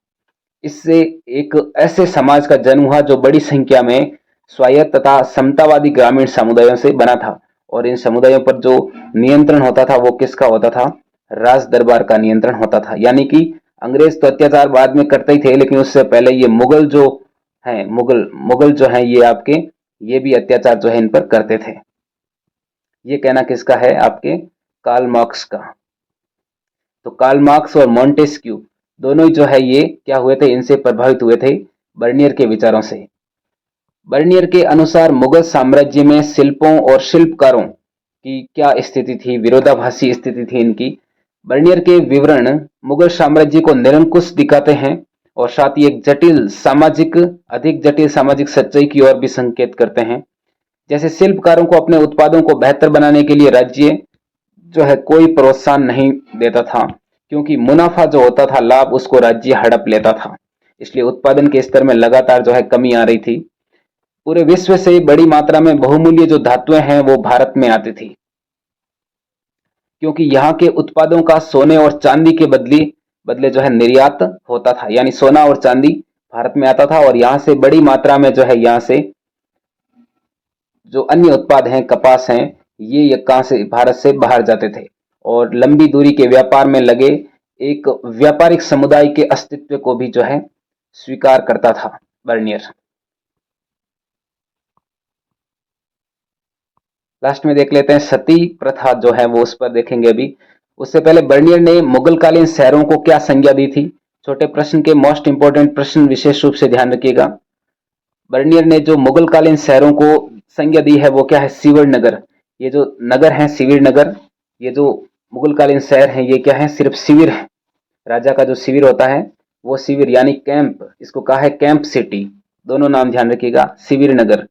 इससे एक ऐसे समाज का जन्म हुआ जो बड़ी संख्या में स्वायत्त तथा समतावादी ग्रामीण समुदायों से बना था, और इन समुदायों पर जो नियंत्रण होता था वो किसका होता था, राज दरबार का नियंत्रण होता था। यानी कि अंग्रेज तो अत्याचार बाद में करते ही थे, लेकिन उससे पहले ये मुगल जो हैं, मुगल जो हैं ये आपके, ये भी अत्याचार जो है इन पर करते थे। ये कहना किसका है, आपके कार्ल मार्क्स का। तो कार्ल मार्क्स और मॉन्टेस्क्यू दोनों ही जो है ये क्या हुए थे, इनसे प्रभावित हुए थे बर्नियर के विचारों से। बर्नियर के अनुसार मुगल साम्राज्य में शिल्पों और शिल्पकारों की क्या स्थिति थी, विरोधाभासी स्थिति थी इनकी। बर्नियर के विवरण मुगल साम्राज्य को निरंकुश दिखाते हैं और साथ ही एक अधिक जटिल सामाजिक सच्चाई की ओर भी संकेत करते हैं। जैसे शिल्पकारों को अपने उत्पादों को बेहतर बनाने के लिए राज्य जो है कोई प्रोत्साहन नहीं देता था, क्योंकि मुनाफा जो होता था, लाभ, उसको राज्य हड़प लेता था। इसलिए उत्पादन के स्तर में लगातार जो है कमी आ रही थी। पूरे विश्व से बड़ी मात्रा में बहुमूल्य जो धातुएं हैं वो भारत में आती थी, क्योंकि यहाँ के उत्पादों का सोने और चांदी के बदले जो है निर्यात होता था, यानी सोना और चांदी भारत में आता था, और यहाँ से बड़ी मात्रा में जो है यहाँ से जो अन्य उत्पाद हैं, कपास हैं, ये कहां से, भारत से बाहर जाते थे। और लंबी दूरी के व्यापार में लगे एक व्यापारिक समुदाय के अस्तित्व को भी जो है स्वीकार करता था बर्नियर। लास्ट में देख लेते हैं सती प्रथा जो है वो, उस पर देखेंगे अभी। उससे पहले बर्नियर ने मुगलकालीन शहरों को क्या संज्ञा दी थी। छोटे प्रश्न के मोस्ट इंपोर्टेंट प्रश्न विशेष रूप से ध्यान रखिएगा। बर्नियर ने जो मुगलकालीन शहरों को संज्ञा दी है वो क्या है, शिविर नगर। ये जो नगर हैं शिविर नगर, ये जो मुगलकालीन शहर हैं ये क्या है, सिर्फ शिविर है। राजा का जो शिविर होता है वो शिविर यानी कैंप, इसको कहा है कैंप सिटी। दोनों नाम ध्यान रखिएगा, शिविर नगर।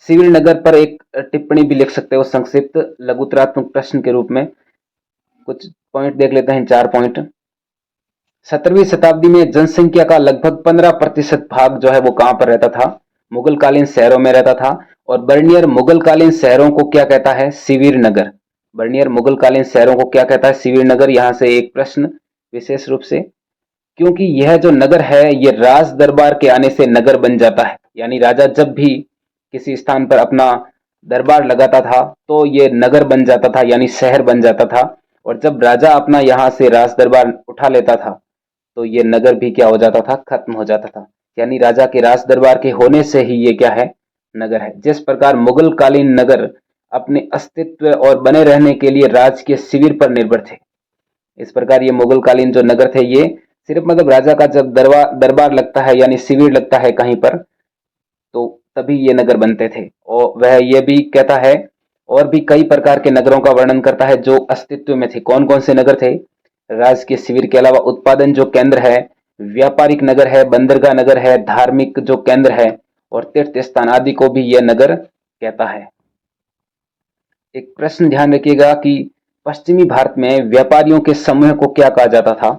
शिविर नगर पर एक टिप्पणी भी लिख सकते हो संक्षिप्त लघुतरात्मक प्रश्न के रूप में। कुछ पॉइंट देख लेते हैं, 4 पॉइंट। 17वीं शताब्दी में जनसंख्या का लगभग 15% भाग जो है वो कहां पर रहता था, मुगलकालीन शहरों में रहता था। और बर्नियर मुगलकालीन शहरों को क्या कहता है, शिविर नगर। बर्नियर मुगलकालीन शहरों को क्या कहता है, शिविर नगर। यहां से एक प्रश्न विशेष रूप से, क्योंकि यह जो नगर है ये राज दरबार के आने से नगर बन जाता है, यानी राजा जब भी किसी स्थान पर अपना दरबार लगाता था तो ये नगर बन जाता था, यानी शहर बन जाता था। और जब राजा अपना यहाँ से राज दरबार उठा लेता था तो ये नगर भी क्या हो जाता था, खत्म हो जाता था। यानी राजा के राज दरबार के होने से ही ये क्या है, नगर है। जिस प्रकार मुगल कालीन नगर अपने अस्तित्व और बने रहने के लिए राज के शिविर पर निर्भर थे, इस प्रकार ये मुगल कालीन जो नगर थे ये सिर्फ मतलब राजा का जब दरबार लगता है यानी शिविर लगता है कहीं पर, तो तभी ये नगर बनते थे। और वह ये भी कहता है, और भी कई प्रकार के नगरों का वर्णन करता है जो अस्तित्व में थे। कौन कौन से नगर थे, राज के शिविर के अलावा उत्पादन जो केंद्र है, व्यापारिक नगर है, बंदरगाह नगर है, धार्मिक जो केंद्र है और तीर्थ स्थान आदि को भी यह नगर कहता है। एक प्रश्न ध्यान रखिएगा कि पश्चिमी भारत में व्यापारियों के समूह को क्या कहा जाता था।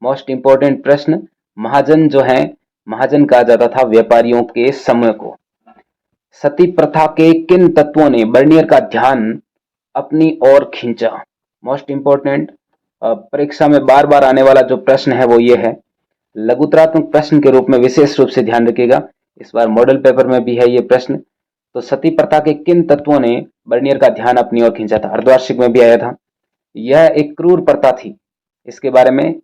मोस्ट इंपोर्टेंट प्रश्न, महाजन जो है, महाजन कहा जाता था व्यापारियों के समूह को। सती प्रथा के किन तत्वों ने बर्नियर का ध्यान अपनी ओर खींचा। मोस्ट इंपोर्टेंट परीक्षा में बार बार आने वाला जो प्रश्न है वो ये है, लघुतरात्मक प्रश्न के रूप में विशेष रूप से ध्यान रखिएगा। इस बार मॉडल पेपर में भी है ये प्रश्न। तो सती प्रथा के किन तत्वों ने बर्नियर का ध्यान अपनी ओर खींचा था, अर्धवार्षिक में भी आया था। यह एक क्रूर प्रथा थी, इसके बारे में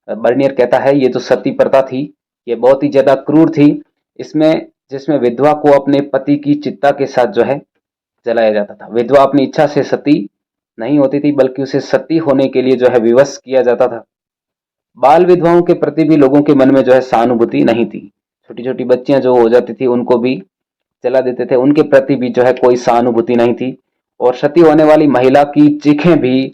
बर्नियर कहता है ये जो सती प्रथा थी ये बहुत ही ज्यादा क्रूर थी। इसमें जिसमें विधवा को अपने पति की चिता के साथ जो है जलाया जाता था। विधवा अपनी इच्छा से सती नहीं होती थी बल्कि उसे सती होने के लिए जो है विवश किया जाता था। बाल विधवाओं के प्रति भी लोगों के मन में जो है सहानुभूति नहीं थी। छोटी छोटी बच्चियां जो हो जाती थी उनको भी जला देते थे, उनके प्रति भी जो है कोई सहानुभूति नहीं थी। और सती होने वाली महिला की चीखें भी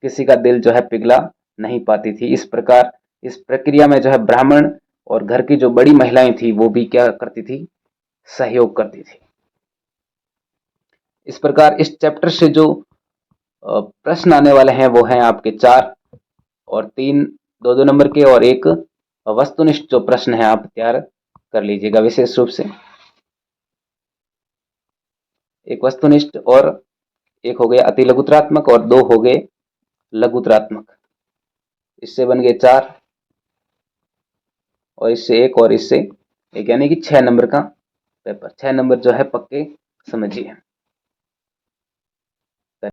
किसी का दिल जो है पिघला नहीं पाती थी। इस प्रकार इस प्रक्रिया में जो है ब्राह्मण और घर की जो बड़ी महिलाएं थी वो भी क्या करती थी, सहयोग करती थी। इस प्रकार इस चैप्टर से जो प्रश्न आने वाले हैं वो हैं आपके 4 और 3 2-2 नंबर के, और एक वस्तुनिष्ठ जो प्रश्न है आप तैयार कर लीजिएगा विशेष रूप से। एक वस्तुनिष्ठ और एक हो गया अति लघुतरात्मक और 2 हो गए लघुतरात्मक। इससे बन गए 4 और इससे 1 और इससे 1, यानी कि 6 नंबर का पेपर। 6 नंबर जो है पक्के समझिए।